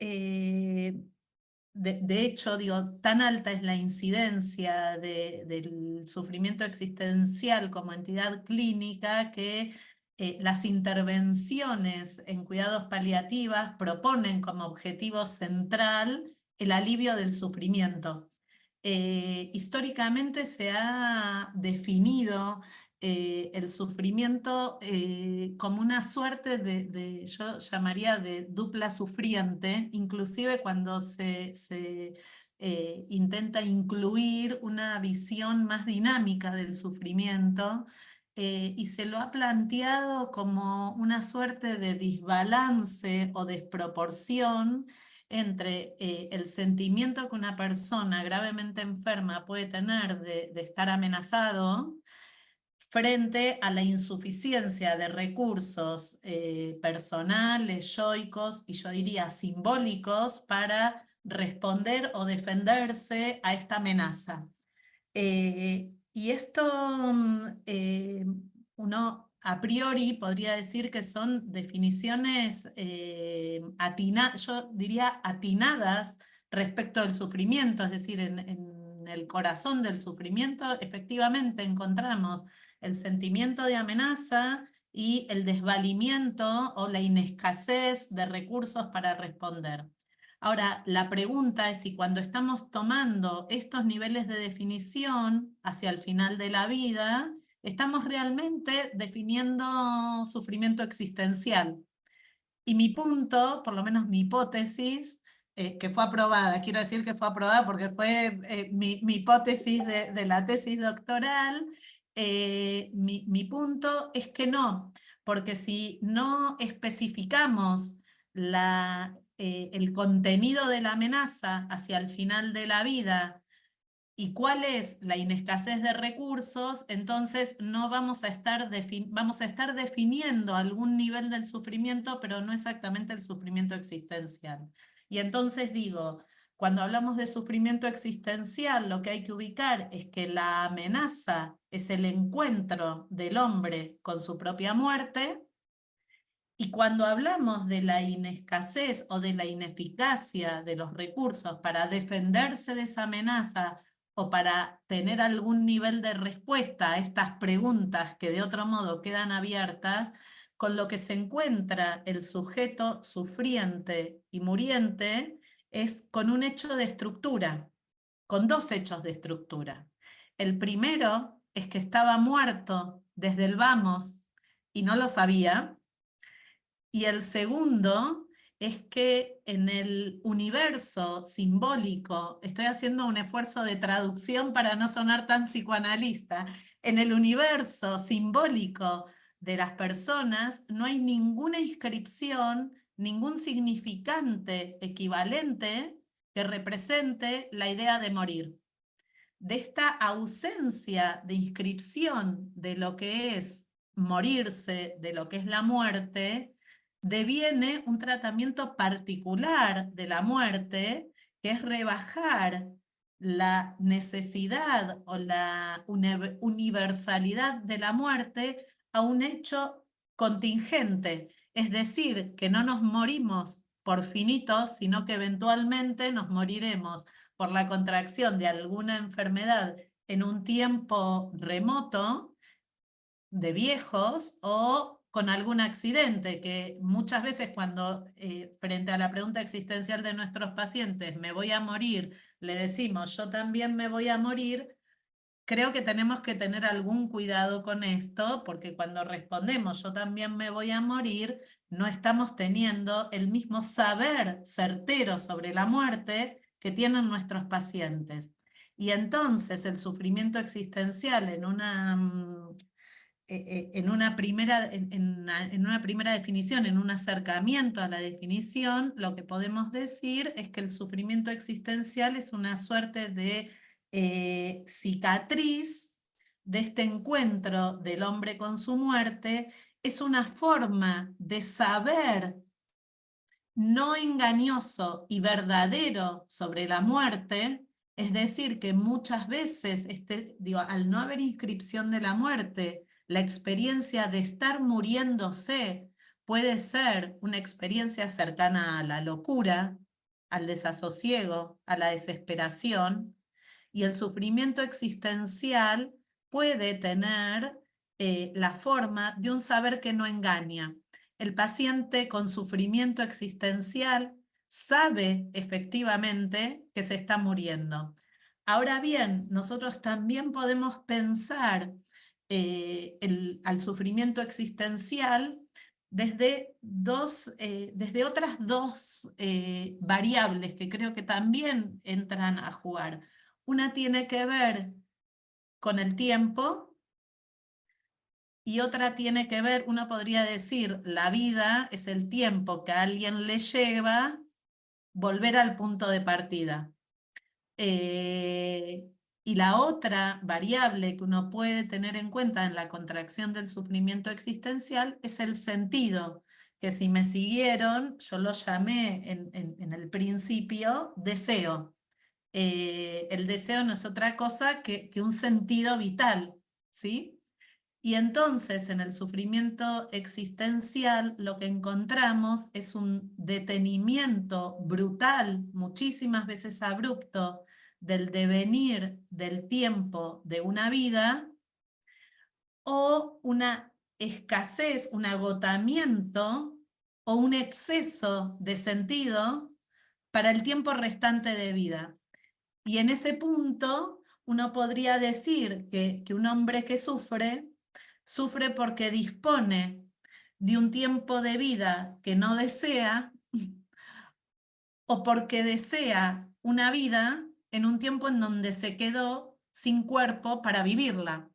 de hecho, digo, tan alta es la incidencia del sufrimiento existencial como entidad clínica que las intervenciones en cuidados paliativos proponen como objetivo central el alivio del sufrimiento. Históricamente se ha definido el sufrimiento como una suerte yo llamaría de dupla sufriente, inclusive cuando se intenta incluir una visión más dinámica del sufrimiento, y se lo ha planteado como una suerte de desbalance o desproporción entre el sentimiento que una persona gravemente enferma puede tener de estar amenazado frente a la insuficiencia de recursos personales, yoicos y yo diría simbólicos para responder o defenderse a esta amenaza. Y esto uno a priori podría decir que son definiciones yo diría atinadas respecto del sufrimiento, es decir, en el corazón del sufrimiento efectivamente encontramos el sentimiento de amenaza y el desvalimiento o la inescasez de recursos para responder. Ahora, la pregunta es si cuando estamos tomando estos niveles de definición hacia el final de la vida, estamos realmente definiendo sufrimiento existencial. Y mi punto, por lo menos mi hipótesis, que fue aprobada, quiero decir que fue aprobada porque fue mi hipótesis de la tesis doctoral, mi punto es que no, porque si no especificamos el contenido de la amenaza hacia el final de la vida y cuál es la inescasez de recursos, entonces no vamos a estar definiendo algún nivel del sufrimiento, pero no exactamente el sufrimiento existencial. Y entonces digo, cuando hablamos de sufrimiento existencial, lo que hay que ubicar es que la amenaza es el encuentro del hombre con su propia muerte, y cuando hablamos de la inescasez o de la ineficacia de los recursos para defenderse de esa amenaza o para tener algún nivel de respuesta a estas preguntas que de otro modo quedan abiertas, con lo que se encuentra el sujeto sufriente y muriente es con un hecho de estructura, con dos hechos de estructura. El primero es que estaba muerto desde el vamos y no lo sabía. Y el segundo es que en el universo simbólico, estoy haciendo un esfuerzo de traducción para no sonar tan psicoanalista, en el universo simbólico de las personas no hay ninguna inscripción, ningún significante equivalente que represente la idea de morir. De esta ausencia de inscripción de lo que es morirse, de lo que es la muerte, deviene un tratamiento particular de la muerte, que es rebajar la necesidad o la universalidad de la muerte a un hecho contingente. Es decir, que no nos morimos por finitos, sino que eventualmente nos moriremos por la contracción de alguna enfermedad en un tiempo remoto, de viejos, o con algún accidente, que muchas veces cuando frente a la pregunta existencial de nuestros pacientes, me voy a morir, le decimos, yo también me voy a morir. Creo que tenemos que tener algún cuidado con esto, porque cuando respondemos yo también me voy a morir, no estamos teniendo el mismo saber certero sobre la muerte que tienen nuestros pacientes. Y entonces el sufrimiento existencial en una primera definición, en un acercamiento a la definición, lo que podemos decir es que el sufrimiento existencial es una suerte de cicatriz de este encuentro del hombre con su muerte, es una forma de saber no engañoso y verdadero sobre la muerte, es decir, que muchas veces, al no haber inscripción de la muerte, la experiencia de estar muriéndose puede ser una experiencia cercana a la locura, al desasosiego, a la desesperación, y el sufrimiento existencial puede tener la forma de un saber que no engaña. El paciente con sufrimiento existencial sabe efectivamente que se está muriendo. Ahora bien, nosotros también podemos pensar al sufrimiento existencial desde otras dos variables que creo que también entran a jugar. Una tiene que ver con el tiempo y otra tiene que ver, uno podría decir, la vida es el tiempo que a alguien le lleva volver al punto de partida. Y la otra variable que uno puede tener en cuenta en la contracción del sufrimiento existencial es el sentido que si me siguieron, yo lo llamé en el principio deseo. El deseo no es otra cosa que un sentido vital, ¿sí? Y entonces en el sufrimiento existencial lo que encontramos es un detenimiento brutal, muchísimas veces abrupto, del devenir del tiempo de una vida, o una escasez, un agotamiento o un exceso de sentido para el tiempo restante de vida. Y en ese punto uno podría decir que un hombre que sufre porque dispone de un tiempo de vida que no desea, o porque desea una vida en un tiempo en donde se quedó sin cuerpo para vivirla.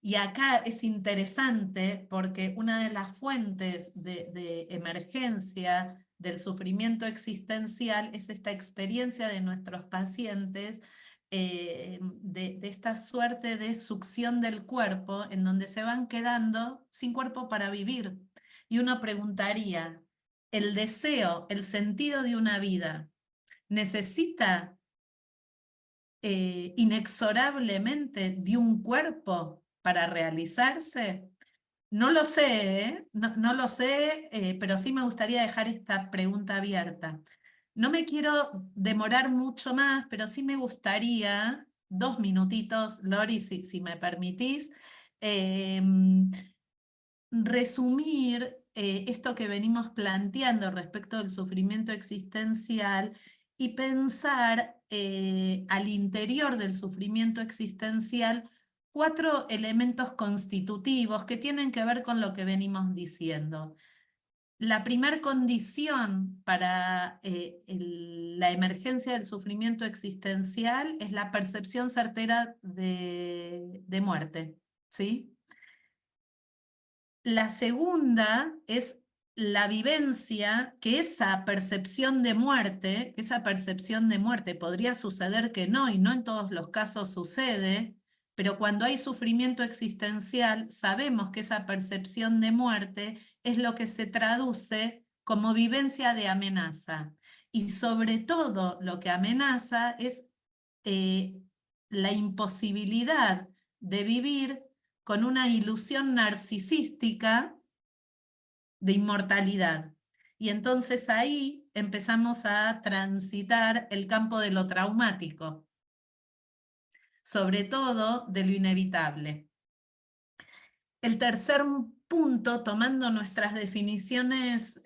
Y acá es interesante porque una de las fuentes de emergencia del sufrimiento existencial es esta experiencia de nuestros pacientes, de esta suerte de succión del cuerpo en donde se van quedando sin cuerpo para vivir. Y uno preguntaría, ¿el deseo, el sentido de una vida, necesita inexorablemente de un cuerpo para realizarse? No lo sé, ¿eh? No lo sé, pero sí me gustaría dejar esta pregunta abierta. No me quiero demorar mucho más, pero sí me gustaría, 2 minutitos, Lori, si me permitís, resumir esto que venimos planteando respecto del sufrimiento existencial y pensar al interior del sufrimiento existencial 4 elementos constitutivos que tienen que ver con lo que venimos diciendo. La primera condición para la emergencia del sufrimiento existencial es la percepción certera de muerte, ¿sí? La segunda es la vivencia, que esa percepción de muerte, podría suceder que no, y no en todos los casos sucede, pero cuando hay sufrimiento existencial, sabemos que esa percepción de muerte es lo que se traduce como vivencia de amenaza. Y sobre todo lo que amenaza es la imposibilidad de vivir con una ilusión narcisística de inmortalidad. Y entonces ahí empezamos a transitar el campo de lo traumático, sobre todo de lo inevitable. El tercer punto, tomando nuestras definiciones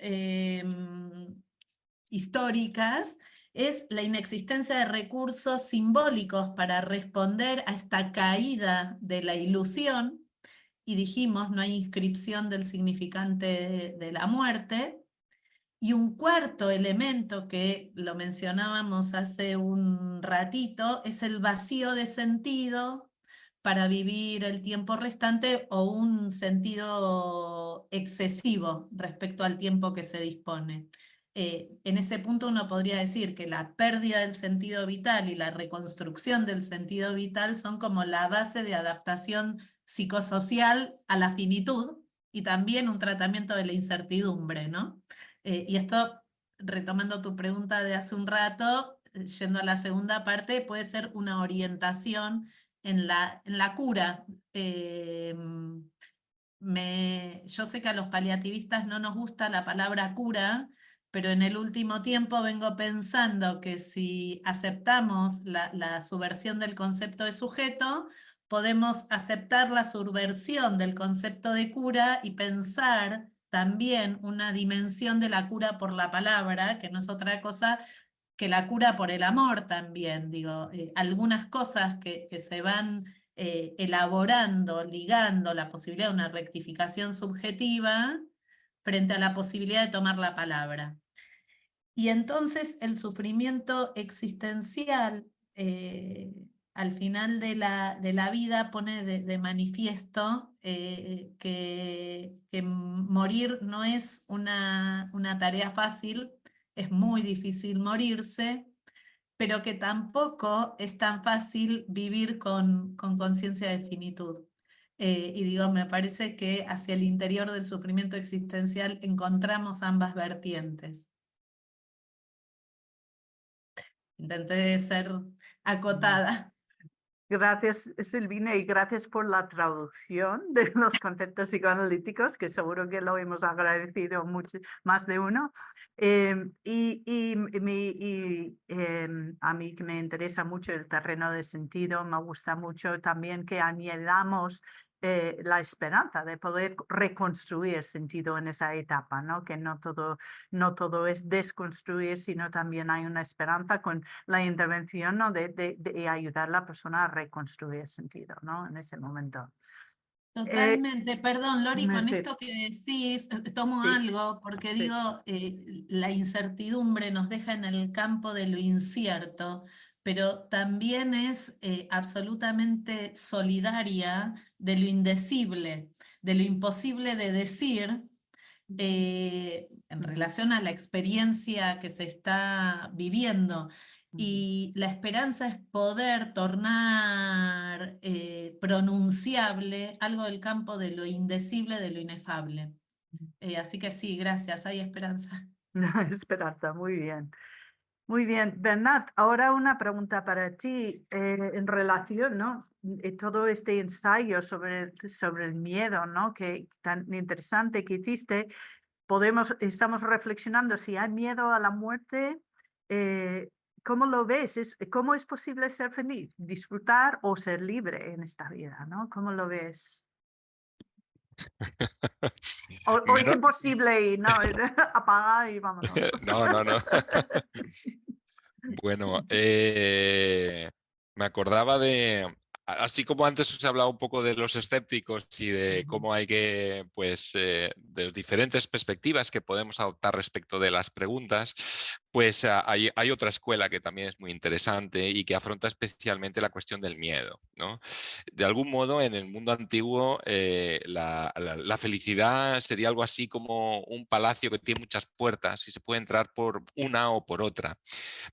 históricas, es la inexistencia de recursos simbólicos para responder a esta caída de la ilusión. Y dijimos, no hay inscripción del significante de la muerte. Y un cuarto elemento que lo mencionábamos hace un ratito es el vacío de sentido para vivir el tiempo restante, o un sentido excesivo respecto al tiempo que se dispone. En ese punto uno podría decir que la pérdida del sentido vital y la reconstrucción del sentido vital son como la base de adaptación psicosocial a la finitud, y también un tratamiento de la incertidumbre, ¿no? Y esto, retomando tu pregunta de hace un rato, yendo a la segunda parte, puede ser una orientación en la cura. Yo sé que a los paliativistas no nos gusta la palabra cura, pero en el último tiempo vengo pensando que si aceptamos la subversión del concepto de sujeto, podemos aceptar la subversión del concepto de cura y pensar también una dimensión de la cura por la palabra, que no es otra cosa que la cura por el amor también. Digo, algunas cosas que se van elaborando, ligando la posibilidad de una rectificación subjetiva frente a la posibilidad de tomar la palabra. Y entonces el sufrimiento existencial al final de la vida pone de manifiesto que morir no es una tarea fácil, es muy difícil morirse, pero que tampoco es tan fácil vivir con conciencia de finitud. Y digo, me parece que hacia el interior del sufrimiento existencial encontramos ambas vertientes. Intenté ser acotada. Gracias, Silvina, y gracias por la traducción de los conceptos psicoanalíticos, que seguro que lo hemos agradecido mucho, más de uno. A mí que me interesa mucho el terreno de sentido, me gusta mucho también que añadamos la esperanza de poder reconstruir sentido en esa etapa, ¿no? Que no todo es desconstruir, sino también hay una esperanza con la intervención, ¿no? de ayudar a la persona a reconstruir sentido, ¿no? En ese momento. Totalmente, perdón, Lori, con Sí, esto que decís, tomo sí, algo, porque sí. digo, la incertidumbre nos deja en el campo de lo incierto, pero también es absolutamente solidaria de lo indecible, de lo imposible de decir, en relación a la experiencia que se está viviendo. Y la esperanza es poder tornar pronunciable algo del campo de lo indecible, de lo inefable. Así que sí, gracias, hay esperanza. Esperanza, muy bien. Muy bien, Bernat, ahora una pregunta para ti en relación, ¿no? Todo este ensayo sobre el miedo, ¿no? Que tan interesante que hiciste. Estamos reflexionando si hay miedo a la muerte, ¿cómo lo ves? ¿Cómo es posible ser feliz, disfrutar o ser libre en esta vida, ¿no? ¿Cómo lo ves? O es Menos- imposible y no, apaga y vámonos. No, no, no. Bueno, me acordaba así como antes os he hablado un poco de los escépticos y de cómo hay que, pues, de las diferentes perspectivas que podemos adoptar respecto de las preguntas, pues hay otra escuela que también es muy interesante y que afronta especialmente la cuestión del miedo, ¿no? De algún modo, en el mundo antiguo, la felicidad sería algo así como un palacio que tiene muchas puertas y se puede entrar por una o por otra.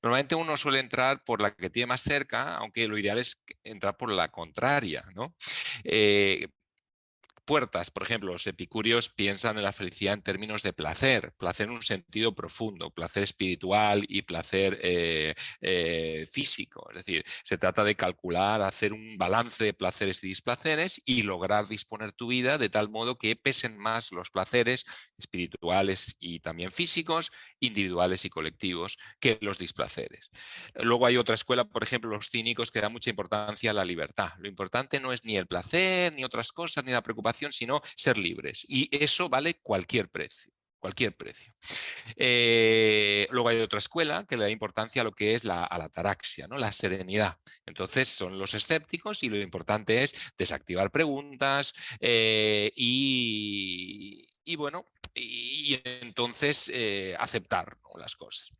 Normalmente uno suele entrar por la que tiene más cerca, aunque lo ideal es entrar por la contraria, ¿no? Puertas, por ejemplo, los epicúreos piensan en la felicidad en términos de placer, placer en un sentido profundo, placer espiritual y placer físico. Es decir, se trata de calcular, hacer un balance de placeres y displaceres y lograr disponer tu vida de tal modo que pesen más los placeres espirituales y también físicos, individuales y colectivos, que los displaceres. Luego hay otra escuela, por ejemplo, los cínicos, que dan mucha importancia a la libertad. Lo importante no es ni el placer, ni otras cosas, ni la preocupación, sino ser libres. Y eso vale cualquier precio. Cualquier precio. Luego hay otra escuela que le da importancia a lo que es a la ataraxia, ¿no? La serenidad. Entonces son los escépticos y lo importante es desactivar preguntas y bueno, y entonces aceptar, ¿no?, las cosas.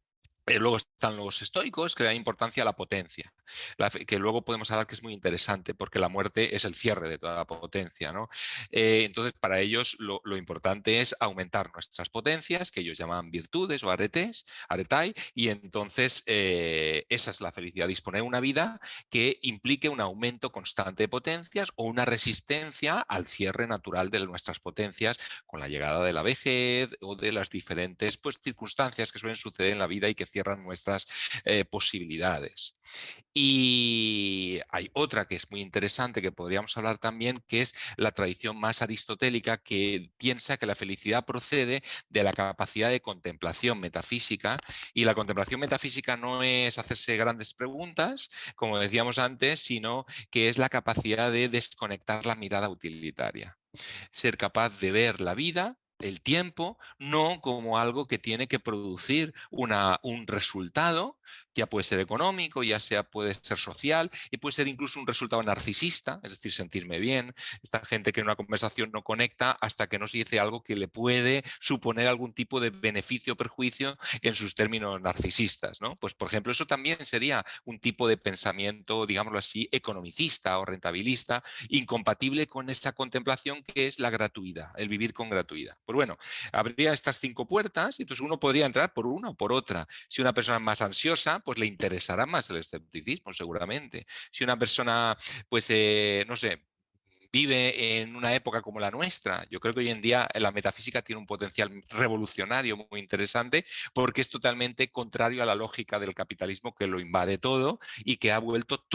Luego están los estoicos, que dan importancia a la potencia, que luego podemos hablar que es muy interesante, porque la muerte es el cierre de toda la potencia, ¿no? Entonces, para ellos lo importante es aumentar nuestras potencias, que ellos llaman virtudes o aretai, y entonces esa es la felicidad, disponer una vida que implique un aumento constante de potencias o una resistencia al cierre natural de nuestras potencias con la llegada de la vejez o de las diferentes, pues, circunstancias que suelen suceder en la vida y que cierran nuestras posibilidades. Y hay otra que es muy interesante que podríamos hablar también, que es la tradición más aristotélica, que piensa que la felicidad procede de la capacidad de contemplación metafísica, y la contemplación metafísica no es hacerse grandes preguntas, como decíamos antes, sino que es la capacidad de desconectar la mirada utilitaria. Ser capaz de ver la vida, el tiempo, no como algo que tiene que producir un resultado, ya puede ser económico, ya sea puede ser social, y puede ser incluso un resultado narcisista, es decir, sentirme bien. Esta gente que en una conversación no conecta hasta que no se dice algo que le puede suponer algún tipo de beneficio o perjuicio en sus términos narcisistas, ¿no? Pues, por ejemplo, eso también sería un tipo de pensamiento, digámoslo así, economicista o rentabilista, incompatible con esa contemplación que es la gratuidad, el vivir con gratuidad. Pues bueno, habría estas 5 puertas y entonces uno podría entrar por una o por otra. Si una persona es más ansiosa, pues le interesará más el escepticismo, seguramente. Si una persona, pues, no sé, vive en una época como la nuestra. Yo creo que hoy en día la metafísica tiene un potencial revolucionario muy interesante porque es totalmente contrario a la lógica del capitalismo que lo invade todo y que ha vuelto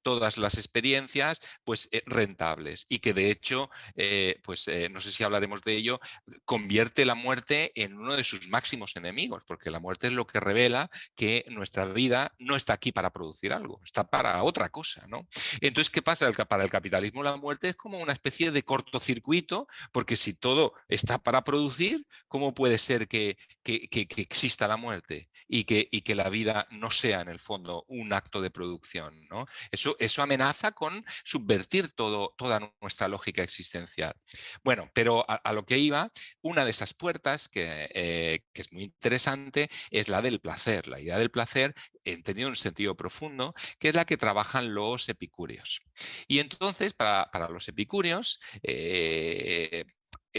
todas las experiencias pues, rentables y que de hecho, no sé si hablaremos de ello, convierte la muerte en uno de sus máximos enemigos, porque la muerte es lo que revela que nuestra vida no está aquí para producir algo, está para otra cosa, ¿no? Entonces, ¿qué pasa? Para el capitalismo la muerte es como una especie de cortocircuito, porque si todo está para producir, ¿cómo puede ser que exista la muerte y que la vida no sea en el fondo un acto de producción, ¿no? Eso amenaza con subvertir toda nuestra lógica existencial. Bueno, pero a lo que iba, una de esas puertas que es muy interesante es la del placer, la idea del placer entendido en un sentido profundo, que es la que trabajan los epicúreos. Y entonces, para los epicúreos, el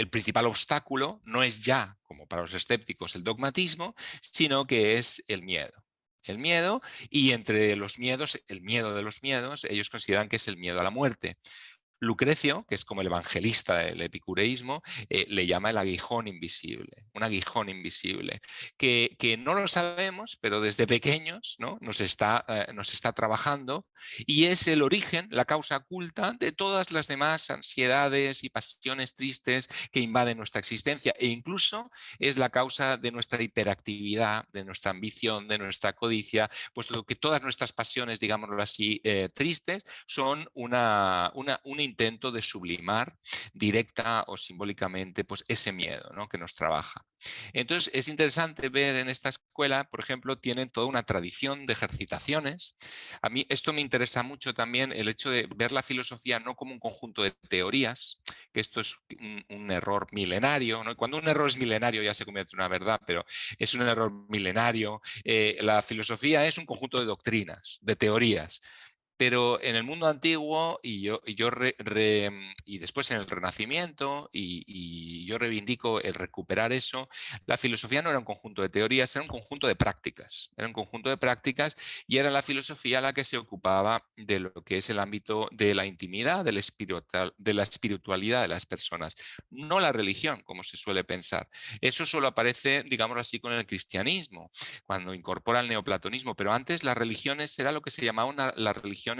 principal obstáculo no es ya, como para los escépticos, el dogmatismo, sino que es el miedo. El miedo, y entre los miedos, el miedo de los miedos, ellos consideran que es el miedo a la muerte. Lucrecio, que es como el evangelista del epicureísmo, le llama el aguijón invisible, un aguijón invisible, que no lo sabemos, pero desde pequeños, ¿no? nos está trabajando y es el origen, la causa oculta de todas las demás ansiedades y pasiones tristes que invaden nuestra existencia e incluso es la causa de nuestra hiperactividad, de nuestra ambición, de nuestra codicia, puesto que todas nuestras pasiones, digámoslo así, tristes, son un intento de sublimar directa o simbólicamente pues, ese miedo, ¿no? que nos trabaja. Entonces es interesante ver en esta escuela, por ejemplo, tienen toda una tradición de ejercitaciones. A mí esto me interesa mucho también, el hecho de ver la filosofía no como un conjunto de teorías, que esto es un error milenario, ¿no? Cuando un error es milenario ya se convierte en una verdad, pero es un error milenario. La filosofía es un conjunto de doctrinas, de teorías. Pero en el mundo antiguo y después en el Renacimiento, y yo reivindico el recuperar eso, la filosofía no era un conjunto de teorías, era un conjunto de prácticas. Era un conjunto de prácticas y era la filosofía la que se ocupaba de lo que es el ámbito de la intimidad, de la espiritualidad de las personas, no la religión, como se suele pensar. Eso solo aparece, digámoslo así, con el cristianismo, cuando incorpora el neoplatonismo, pero antes las religiones era lo que se llamaban las religiones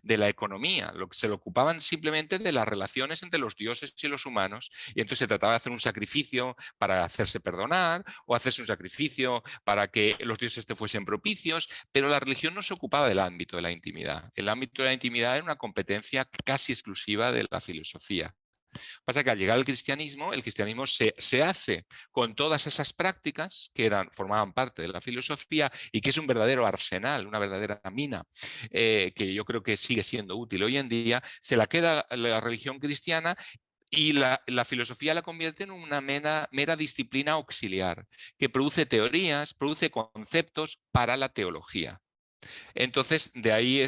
de la economía, lo que se ocupaban simplemente de las relaciones entre los dioses y los humanos, y entonces se trataba de hacer un sacrificio para hacerse perdonar o hacerse un sacrificio para que los dioses te fuesen propicios, pero la religión no se ocupaba del ámbito de la intimidad. El ámbito de la intimidad era una competencia casi exclusiva de la filosofía. Pasa que al llegar el cristianismo se hace con todas esas prácticas que formaban parte de la filosofía y que es un verdadero arsenal, una verdadera mina, que yo creo que sigue siendo útil hoy en día, se la queda la religión cristiana y la filosofía la convierte en una mera disciplina auxiliar, que produce teorías, produce conceptos para la teología. Entonces, de ahí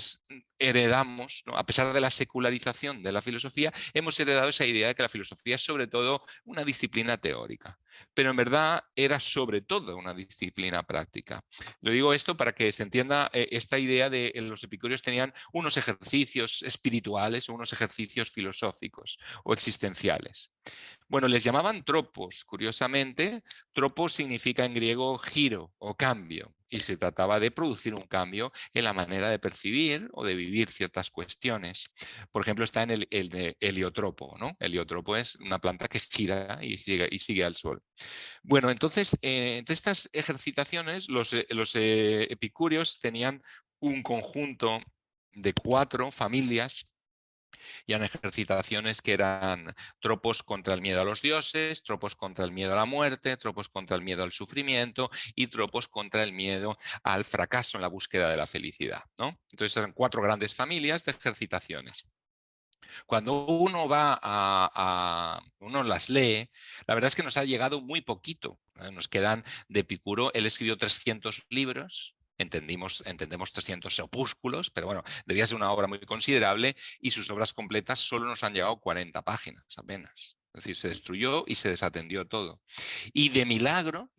heredamos, ¿no? A pesar de la secularización de la filosofía, hemos heredado esa idea de que la filosofía es sobre todo una disciplina teórica, pero en verdad era sobre todo una disciplina práctica. Lo digo esto para que se entienda esta idea de que los epicúreos tenían unos ejercicios espirituales o unos ejercicios filosóficos o existenciales. Bueno, les llamaban tropos, curiosamente. Tropos significa en griego giro o cambio, y se trataba de producir un cambio en la manera de percibir o de vivir ciertas cuestiones. Por ejemplo, está en el heliotropo, ¿no? El heliotropo es una planta que gira y sigue al sol. Bueno, entonces, entre estas ejercitaciones, los epicúreos tenían un conjunto de 4 familias y eran ejercitaciones que eran tropos contra el miedo a los dioses, tropos contra el miedo a la muerte, tropos contra el miedo al sufrimiento y tropos contra el miedo al fracaso en la búsqueda de la felicidad, ¿no? Entonces eran 4 grandes familias de ejercitaciones. Cuando uno uno las lee, la verdad es que nos ha llegado muy poquito. Nos quedan de Epicuro, él escribió 300 libros, entendemos 300 opúsculos, pero bueno, debía ser una obra muy considerable y sus obras completas solo nos han llegado 40 páginas apenas. Es decir, se destruyó y se desatendió todo. Y de milagro,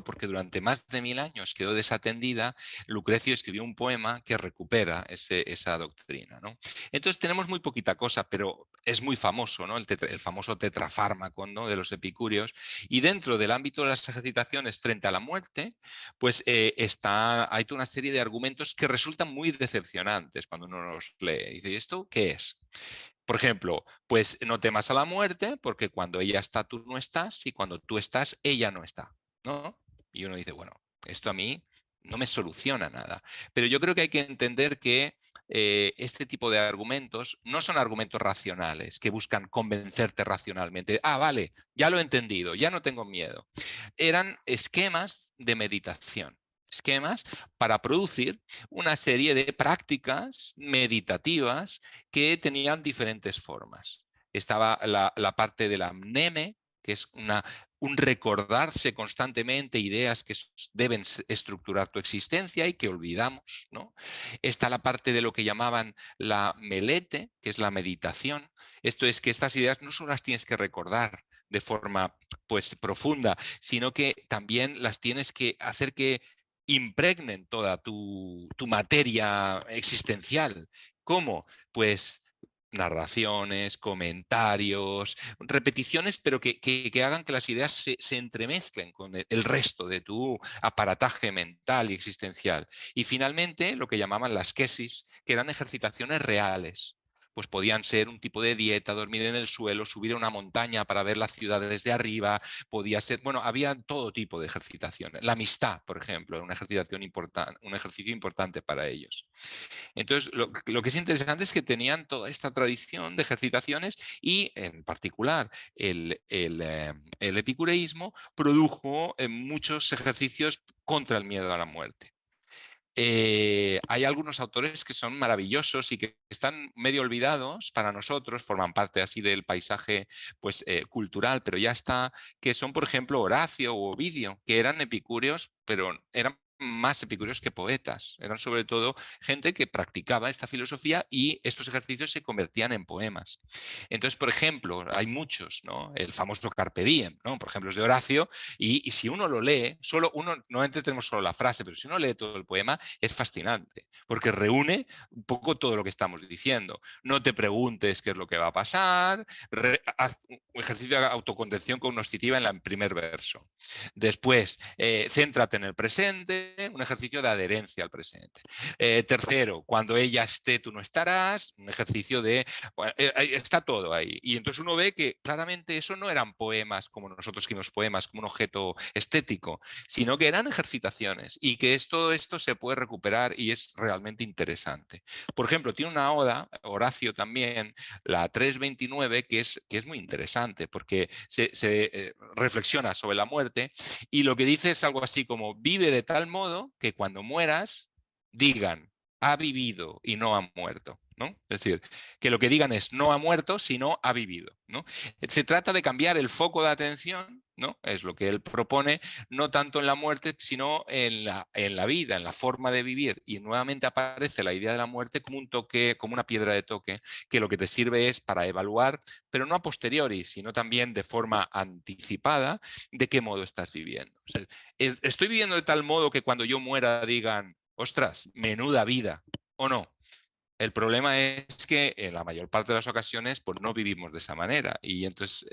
porque durante más de 1000 años quedó desatendida, Lucrecio escribió un poema que recupera esa doctrina, ¿no? Entonces tenemos muy poquita cosa, pero es muy famoso, ¿no? El famoso tetrafármaco, ¿no?, de los epicúreos. Y dentro del ámbito de las ejercitaciones frente a la muerte, pues hay toda una serie de argumentos que resultan muy decepcionantes cuando uno los lee. Dice, ¿y esto qué es? Por ejemplo, pues no temas a la muerte porque cuando ella está tú no estás y cuando tú estás ella no está, ¿no? Y uno dice, bueno, esto a mí no me soluciona nada. Pero yo creo que hay que entender que este tipo de argumentos no son argumentos racionales que buscan convencerte racionalmente. Ah, vale, ya lo he entendido, ya no tengo miedo. Eran esquemas de meditación. Esquemas para producir una serie de prácticas meditativas que tenían diferentes formas. Estaba la parte de la mneme, que es un recordarse constantemente ideas que deben estructurar tu existencia y que olvidamos, ¿no? Está la parte de lo que llamaban la melete, que es la meditación. Esto es que estas ideas no solo las tienes que recordar de forma pues profunda, sino que también las tienes que hacer que impregnen toda tu materia existencial. ¿Cómo? Pues narraciones, comentarios, repeticiones, pero que hagan que las ideas se entremezclen con el resto de tu aparataje mental y existencial. Y finalmente, lo que llamaban las kesis, que eran ejercitaciones reales. Pues podían ser un tipo de dieta, dormir en el suelo, subir a una montaña para ver la ciudad desde arriba, podía ser, bueno, había todo tipo de ejercitaciones. La amistad, por ejemplo, era una un ejercicio importante para ellos. Entonces, lo que es interesante es que tenían toda esta tradición de ejercitaciones y, en particular, el epicureísmo produjo muchos ejercicios contra el miedo a la muerte. Hay algunos autores que son maravillosos y que están medio olvidados para nosotros, forman parte así del paisaje pues, cultural, pero ya está, que son, por ejemplo, Horacio o Ovidio, que eran epicúreos, pero eran más epicúreos que poetas. Eran sobre todo gente que practicaba esta filosofía y estos ejercicios se convertían en poemas. Entonces, por ejemplo, hay muchos, ¿no? El famoso Carpe Diem, ¿no? Por ejemplo, es de Horacio y si uno lo lee, normalmente tenemos solo la frase, pero si uno lee todo el poema, es fascinante, porque reúne un poco todo lo que estamos diciendo. No te preguntes qué es lo que va a pasar, haz un ejercicio de autocontención cognoscitiva en el primer verso. Después, céntrate en el presente, un ejercicio de adherencia al presente. Tercero, cuando ella esté, tú no estarás, un ejercicio de... Bueno, está todo ahí. Y entonces uno ve que claramente eso no eran poemas como nosotros escribimos poemas, como un objeto estético, sino que eran ejercitaciones y que todo esto se puede recuperar y es realmente interesante. Por ejemplo, tiene una oda, Horacio también, la 329, que es muy interesante porque se reflexiona sobre la muerte y lo que dice es algo así como: vive de tal modo que cuando mueras digan ha vivido y no ha muerto, ¿no? Es decir, que lo que digan es no ha muerto, sino ha vivido, ¿no? Se trata de cambiar el foco de atención, ¿no? Es lo que él propone, no tanto en la muerte, sino en la vida, en la forma de vivir. Y nuevamente aparece la idea de la muerte como un toque, como una piedra de toque, que lo que te sirve es para evaluar, pero no a posteriori, sino también de forma anticipada, de qué modo estás viviendo. O sea, estoy viviendo de tal modo que cuando yo muera digan, ostras, menuda vida, o no. El problema es que en la mayor parte de las ocasiones pues no vivimos de esa manera y entonces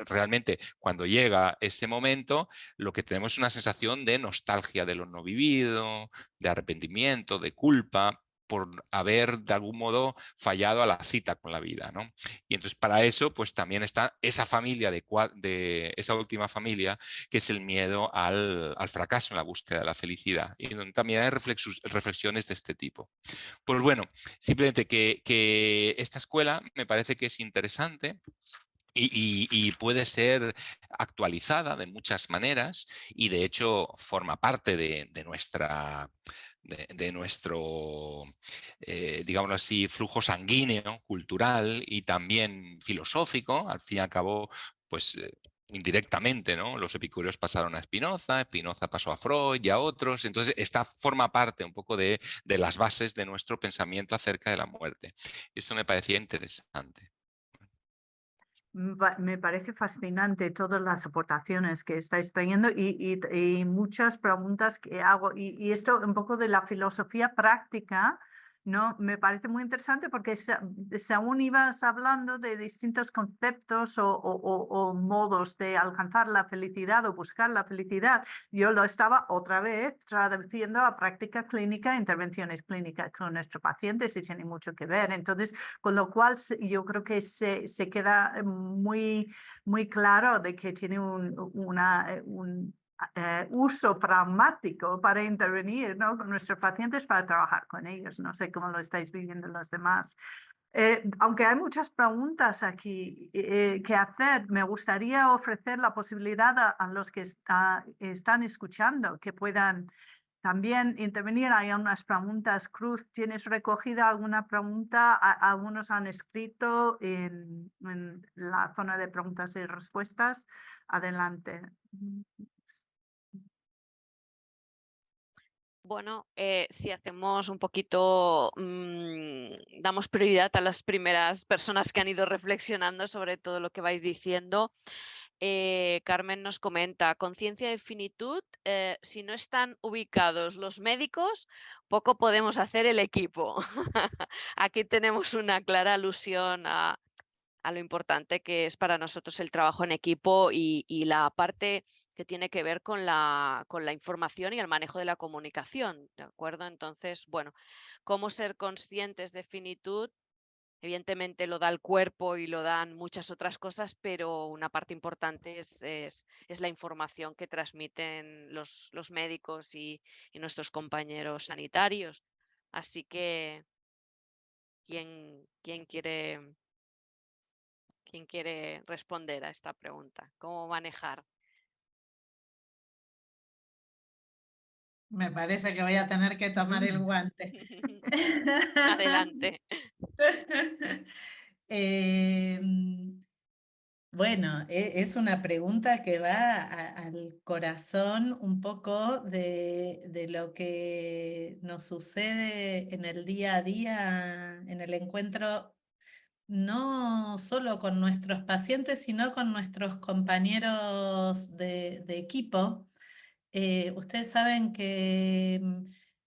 realmente cuando llega ese momento lo que tenemos es una sensación de nostalgia de lo no vivido, de arrepentimiento, de culpa por haber de algún modo fallado a la cita con la vida, ¿no? Y entonces para eso pues también está esa familia de esa última familia que es el miedo al fracaso en la búsqueda de la felicidad y donde también hay reflexiones de este tipo. Pues bueno, simplemente que esta escuela me parece que es interesante y puede ser actualizada de muchas maneras y de hecho forma parte de nuestro, digámoslo así, flujo sanguíneo, cultural y también filosófico. Al fin y al cabo, pues indirectamente, ¿no? Los epicúreos pasaron a Spinoza, Spinoza pasó a Freud y a otros. Entonces, esta forma parte un poco de las bases de nuestro pensamiento acerca de la muerte. Esto me parecía interesante. Me parece fascinante todas las aportaciones que estáis trayendo y muchas preguntas que hago. Y esto un poco de la filosofía práctica, ¿no? Me parece muy interesante porque según ibas hablando de distintos conceptos o modos de alcanzar la felicidad o buscar la felicidad, yo lo estaba otra vez traduciendo a práctica clínica, intervenciones clínicas con nuestros pacientes y tiene mucho que ver. Entonces, con lo cual yo creo que se queda muy, muy claro de que tiene un uso pragmático para intervenir, ¿no? Con nuestros pacientes, para trabajar con ellos. No sé cómo lo estáis viviendo los demás. Aunque hay muchas preguntas aquí que hacer, me gustaría ofrecer la posibilidad a los que están escuchando que puedan también intervenir. Hay unas preguntas. Cruz, ¿tienes recogida alguna pregunta? Algunos han escrito en la zona de preguntas y respuestas. Adelante. Bueno, si hacemos un poquito, damos prioridad a las primeras personas que han ido reflexionando sobre todo lo que vais diciendo. Carmen nos comenta, conciencia de finitud, si no están ubicados los médicos, poco podemos hacer el equipo. Aquí tenemos una clara alusión a lo importante que es para nosotros el trabajo en equipo y la parte que tiene que ver con la información y el manejo de la comunicación, ¿de acuerdo? Entonces, bueno, cómo ser conscientes de finitud. Evidentemente lo da el cuerpo y lo dan muchas otras cosas, pero una parte importante es la información que transmiten los médicos y nuestros compañeros sanitarios. Así que, ¿quién quiere responder a esta pregunta? ¿Cómo manejar? Me parece que voy a tener que tomar el guante. Adelante. Bueno, es una pregunta que va al corazón un poco de lo que nos sucede en el día a día, en el encuentro, no solo con nuestros pacientes, sino con nuestros compañeros de equipo. Ustedes saben que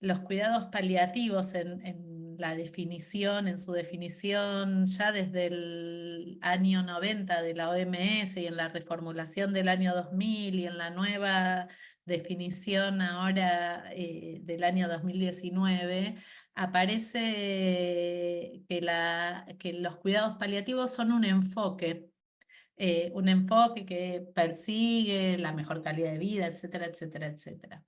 los cuidados paliativos en la definición, en su definición ya desde el año 90 de la OMS y en la reformulación del año 2000 y en la nueva definición ahora del año 2019, aparece que los cuidados paliativos son un enfoque que persigue la mejor calidad de vida, etcétera, etcétera, etcétera.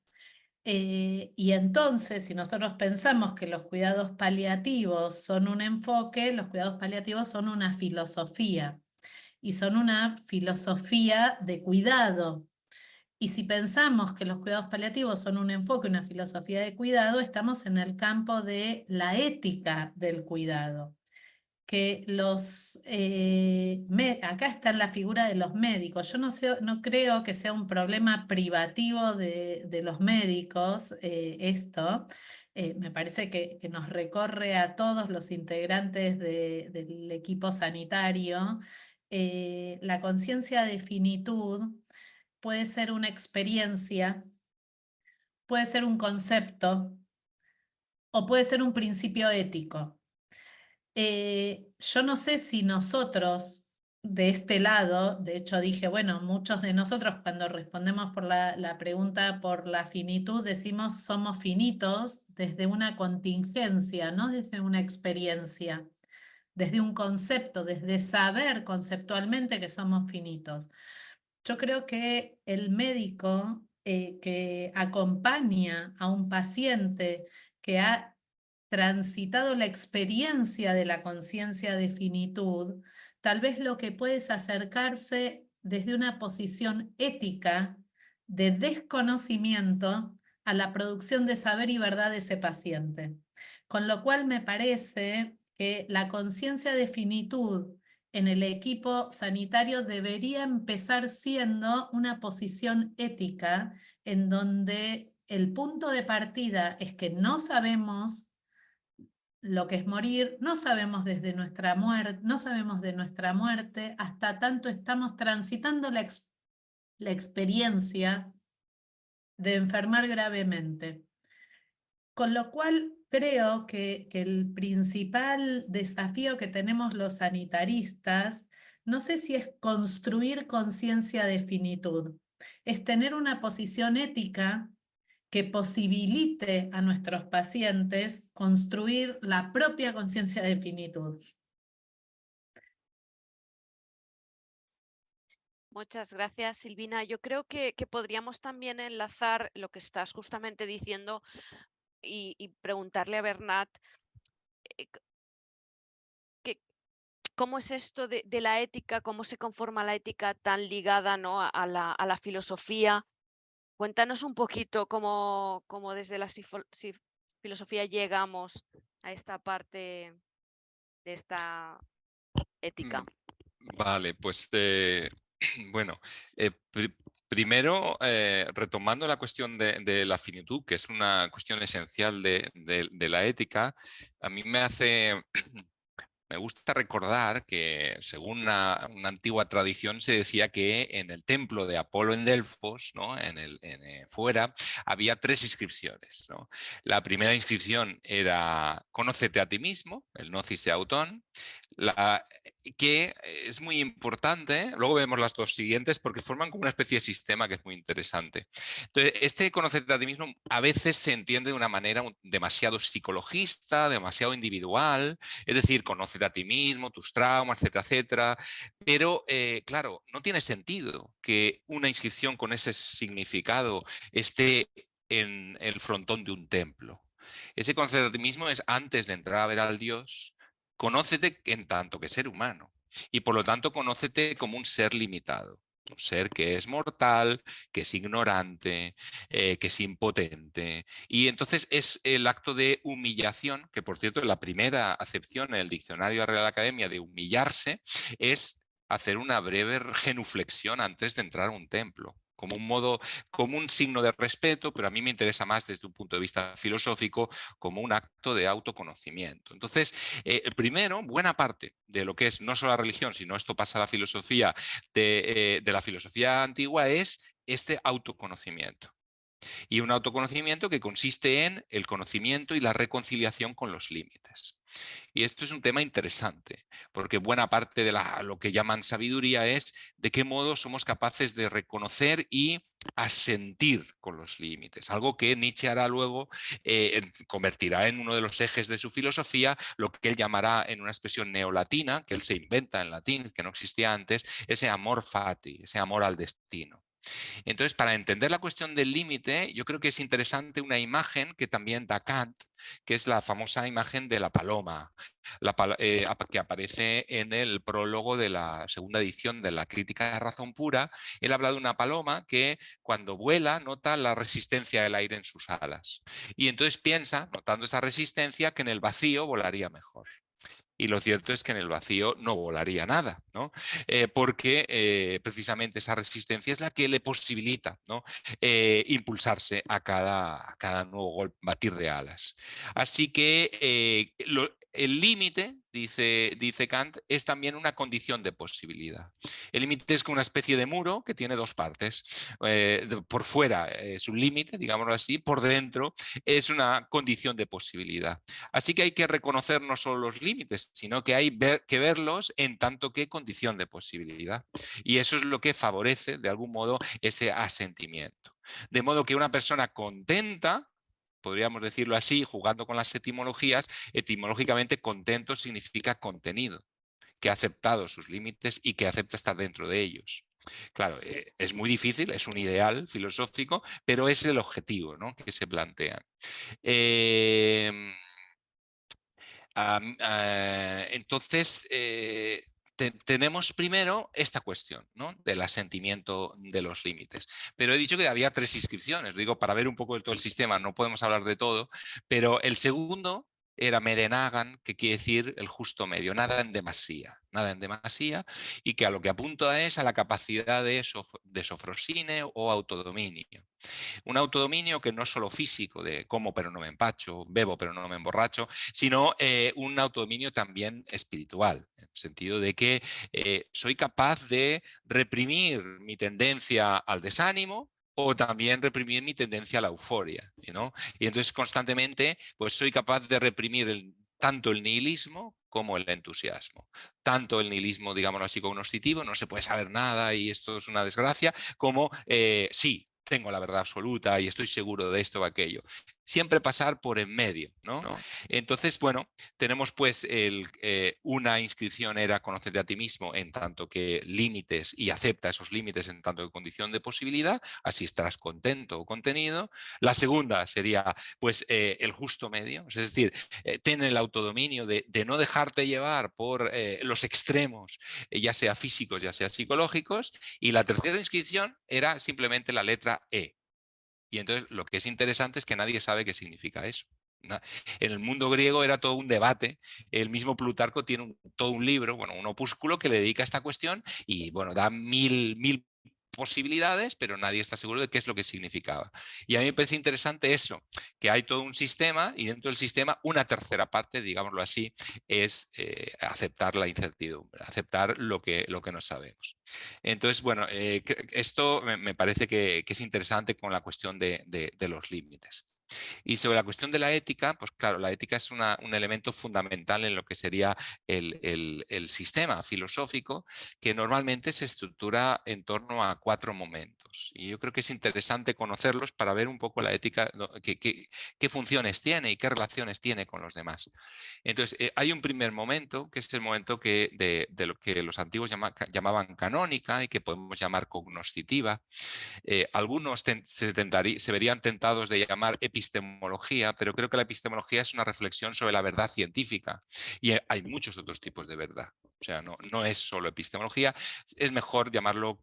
Y entonces, si nosotros pensamos que los cuidados paliativos son un enfoque, los cuidados paliativos son una filosofía, y son una filosofía de cuidado. Y si pensamos que los cuidados paliativos son un enfoque, una filosofía de cuidado, estamos en el campo de la ética del cuidado. Que acá está la figura de los médicos. Yo no creo que sea un problema privativo de los médicos esto. Me parece que nos recorre a todos los integrantes del equipo sanitario. La conciencia de finitud puede ser una experiencia, puede ser un concepto o puede ser un principio ético. Yo no sé si nosotros de este lado, de hecho dije, bueno, muchos de nosotros cuando respondemos por la pregunta por la finitud, decimos somos finitos desde una contingencia, no desde una experiencia, desde un concepto, desde saber conceptualmente que somos finitos. Yo creo que el médico que acompaña a un paciente que ha transitado la experiencia de la conciencia de finitud, tal vez lo que puede es acercarse desde una posición ética de desconocimiento a la producción de saber y verdad de ese paciente. Con lo cual me parece que la conciencia de finitud en el equipo sanitario debería empezar siendo una posición ética en donde el punto de partida es que no sabemos lo que es morir, no sabemos desde nuestra muerte, no sabemos de nuestra muerte, hasta tanto estamos transitando la experiencia de enfermar gravemente. Con lo cual creo que el principal desafío que tenemos los sanitaristas, no sé si es construir conciencia de finitud, es tener una posición ética que posibilite a nuestros pacientes construir la propia conciencia de finitud. Muchas gracias, Silvina. Yo creo que podríamos también enlazar lo que estás justamente diciendo y preguntarle a Bernat cómo es esto de la ética, cómo se conforma la ética tan ligada, ¿no?, a la filosofía. Cuéntanos un poquito cómo desde la filosofía llegamos a esta parte de esta ética. Vale, pues bueno, primero retomando la cuestión de la finitud, que es una cuestión esencial de la ética, a mí me gusta recordar que, según una antigua tradición, se decía que en el templo de Apolo en Delfos, ¿no?, fuera, había 3 inscripciones, ¿no? La primera inscripción era «Conócete a ti mismo», el «Gnosis autón», que es muy importante. Luego vemos las 2 siguientes porque forman como una especie de sistema que es muy interesante. Entonces, este «Conócete a ti mismo» a veces se entiende de una manera demasiado psicologista, demasiado individual, es decir, conócete a ti mismo, tus traumas, etcétera, etcétera. Pero, claro, no tiene sentido que una inscripción con ese significado esté en el frontón de un templo. Ese conocerte a ti mismo es antes de entrar a ver al Dios. Conócete en tanto que ser humano y, por lo tanto, conócete como un ser limitado. Un ser que es mortal, que es ignorante, que es impotente. Y entonces es el acto de humillación, que por cierto la primera acepción en el diccionario de la Real Academia de humillarse es hacer una breve genuflexión antes de entrar a un templo, como un modo, como un signo de respeto, pero a mí me interesa más desde un punto de vista filosófico como un acto de autoconocimiento. Entonces, primero, buena parte de lo que es no solo la religión, sino esto pasa a la filosofía de la filosofía antigua, es este autoconocimiento. Y un autoconocimiento que consiste en el conocimiento y la reconciliación con los límites. Y esto es un tema interesante, porque buena parte de lo que llaman sabiduría es de qué modo somos capaces de reconocer y asentir con los límites, algo que Nietzsche hará luego, convertirá en uno de los ejes de su filosofía, lo que él llamará, en una expresión neolatina, que él se inventa en latín, que no existía antes, ese amor fati, ese amor al destino. Entonces, para entender la cuestión del límite, yo creo que es interesante una imagen que también da Kant, que es la famosa imagen de la paloma, que aparece en el prólogo de la segunda edición de la Crítica de Razón Pura. Él habla de una paloma que, cuando vuela, nota la resistencia del aire en sus alas. Y entonces piensa, notando esa resistencia, que en el vacío volaría mejor. Y lo cierto es que en el vacío no volaría nada, ¿no? Porque precisamente esa resistencia es la que le posibilita, ¿no?, impulsarse a cada nuevo batir de alas. Así que el límite, dice Kant, es también una condición de posibilidad. El límite es como una especie de muro que tiene 2 partes. Por fuera es un límite, digámoslo así, por dentro es una condición de posibilidad. Así que hay que reconocer no solo los límites, sino que hay que verlos en tanto que condición de posibilidad. Y eso es lo que favorece, de algún modo, ese asentimiento. De modo que una persona contenta, podríamos decirlo así, jugando con las etimologías, etimológicamente contento significa contenido, que ha aceptado sus límites y que acepta estar dentro de ellos. Claro, es muy difícil, es un ideal filosófico, pero es el objetivo, ¿no?, que se plantean. Entonces, tenemos primero esta cuestión, ¿no?, del asentimiento de los límites. Pero he dicho que había 3 inscripciones, digo, para ver un poco de todo el sistema, no podemos hablar de todo, pero el segundo era Medenagan, que quiere decir el justo medio, nada en demasía. nada en demasía, y que a lo que apunta es a la capacidad de sofrosine o autodominio. Un autodominio que no es solo físico, de como pero no me empacho, bebo pero no me emborracho, sino un autodominio también espiritual, en el sentido de que soy capaz de reprimir mi tendencia al desánimo, o también reprimir mi tendencia a la euforia, ¿no? Y entonces constantemente pues soy capaz de reprimir tanto el nihilismo como el entusiasmo. Tanto el nihilismo, digámoslo así, cognoscitivo, no se puede saber nada y esto es una desgracia, como sí, tengo la verdad absoluta y estoy seguro de esto o aquello. Siempre pasar por en medio, ¿no? Entonces, bueno, tenemos pues una inscripción era conocerte a ti mismo en tanto que límites y acepta esos límites en tanto que condición de posibilidad, así estarás contento o contenido. La segunda sería pues el justo medio, es decir, ten el autodominio de no dejarte llevar por los extremos, ya sea físicos, ya sea psicológicos. Y la tercera inscripción era simplemente la letra E. Y entonces lo que es interesante es que nadie sabe qué significa eso. En el mundo griego era todo un debate. El mismo Plutarco tiene todo un libro, bueno, un opúsculo que le dedica a esta cuestión y bueno, da mil posibilidades, pero nadie está seguro de qué es lo que significaba. Y a mí me parece interesante eso, que hay todo un sistema y dentro del sistema una tercera parte, digámoslo así, es aceptar la incertidumbre, aceptar lo que no sabemos. Entonces, bueno, esto me parece que es interesante con la cuestión de los límites. Y sobre la cuestión de la ética, pues claro, la ética es un elemento fundamental en lo que sería el sistema filosófico, que normalmente se estructura en torno a 4 momentos. Y yo creo que es interesante conocerlos para ver un poco la ética, qué funciones tiene y qué relaciones tiene con los demás. Entonces, hay un primer momento, que es el momento de lo que los antiguos llamaban canónica y que podemos llamar cognoscitiva. Algunos se verían tentados de llamar epistemología, pero creo que la epistemología es una reflexión sobre la verdad científica y hay muchos otros tipos de verdad. O sea, no es solo epistemología, es mejor llamarlo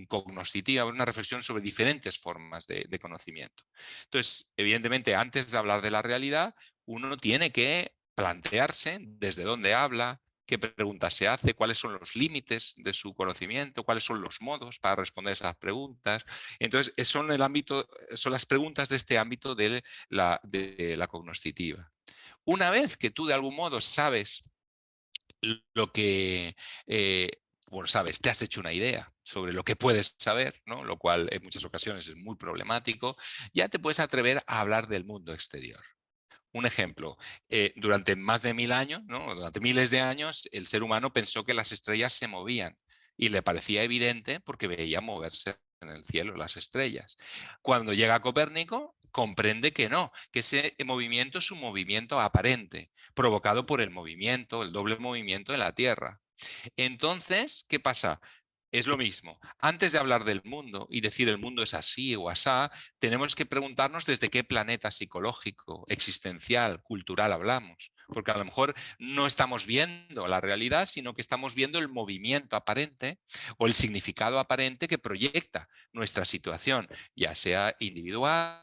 cognoscitiva, una reflexión sobre diferentes formas de conocimiento. Entonces, evidentemente, antes de hablar de la realidad, uno tiene que plantearse desde dónde habla, qué preguntas se hace, cuáles son los límites de su conocimiento, cuáles son los modos para responder esas preguntas. Entonces, son las preguntas de este ámbito de la cognoscitiva. Una vez que tú de algún modo sabes lo que, bueno, sabes, te has hecho una idea sobre lo que puedes saber, ¿no? Lo cual en muchas ocasiones es muy problemático, ya te puedes atrever a hablar del mundo exterior. Un ejemplo, durante más de 1000 años, ¿no? Durante miles de años, el ser humano pensó que las estrellas se movían y le parecía evidente porque veía moverse en el cielo las estrellas. Cuando llega Copérnico, comprende que no, que ese movimiento es un movimiento aparente, provocado por el movimiento, el doble movimiento de la Tierra. Entonces, ¿qué pasa? Es lo mismo. Antes de hablar del mundo y decir el mundo es así o asá, tenemos que preguntarnos desde qué planeta psicológico, existencial, cultural hablamos. Porque a lo mejor no estamos viendo la realidad, sino que estamos viendo el movimiento aparente o el significado aparente que proyecta nuestra situación, ya sea individual,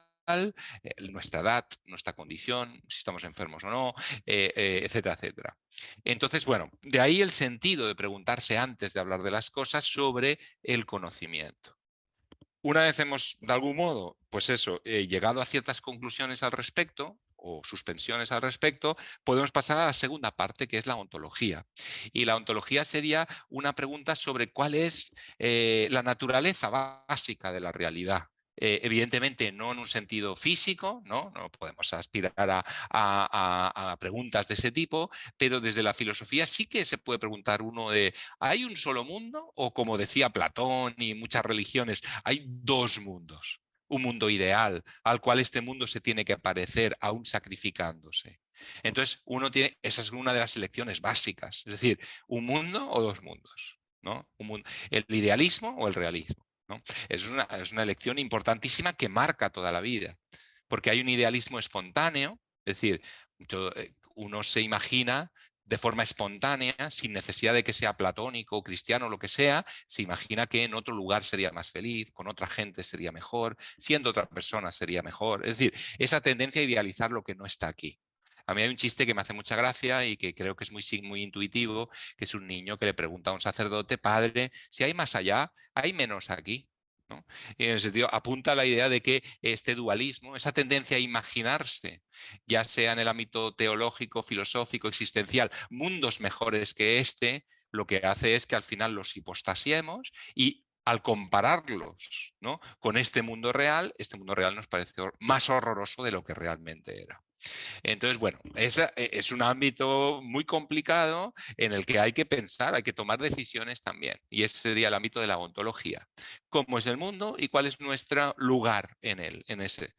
nuestra edad, nuestra condición, si estamos enfermos o no, etcétera, etcétera. Entonces, bueno, de ahí el sentido de preguntarse antes de hablar de las cosas sobre el conocimiento. Una vez hemos, de algún modo, pues eso, llegado a ciertas conclusiones al respecto, o suspensiones al respecto, podemos pasar a la segunda parte, que es la ontología. Y la ontología sería una pregunta sobre cuál es la naturaleza básica de la realidad. Evidentemente no en un sentido físico, no podemos aspirar a preguntas de ese tipo, pero desde la filosofía sí que se puede preguntar uno de ¿hay un solo mundo? O como decía Platón y muchas religiones, hay 2 mundos. Un mundo ideal al cual este mundo se tiene que parecer aún sacrificándose. Entonces esa es una de las elecciones básicas, es decir, un mundo o 2 mundos, ¿no? El idealismo o el realismo, ¿no? Es una elección importantísima que marca toda la vida, porque hay un idealismo espontáneo, es decir, uno se imagina de forma espontánea, sin necesidad de que sea platónico o cristiano o lo que sea, se imagina que en otro lugar sería más feliz, con otra gente sería mejor, siendo otra persona sería mejor. Es decir, esa tendencia a idealizar lo que no está aquí. A mí hay un chiste que me hace mucha gracia y que creo que es muy intuitivo, que es un niño que le pregunta a un sacerdote: padre, si hay más allá, ¿hay menos aquí? ¿No? Y en ese sentido apunta a la idea de que este dualismo, esa tendencia a imaginarse, ya sea en el ámbito teológico, filosófico, existencial, mundos mejores que este, lo que hace es que al final los hipostasiemos y al compararlos, ¿no?, con este mundo real nos parece más horroroso de lo que realmente era. Entonces, bueno, es un ámbito muy complicado en el que hay que pensar, hay que tomar decisiones también. Y ese sería el ámbito de la ontología. ¿Cómo es el mundo y cuál es nuestro lugar en él, en ese?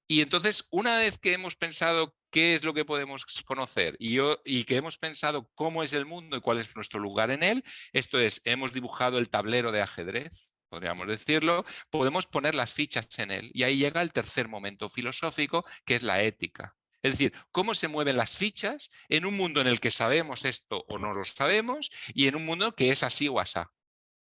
Y entonces, una vez que hemos pensado qué es lo que podemos conocer y que hemos pensado cómo es el mundo y cuál es nuestro lugar en él, esto es, hemos dibujado el tablero de ajedrez, podríamos decirlo, podemos poner las fichas en él. Y ahí llega el tercer momento filosófico, que es la ética. Es decir, cómo se mueven las fichas en un mundo en el que sabemos esto o no lo sabemos y en un mundo que es así o asá.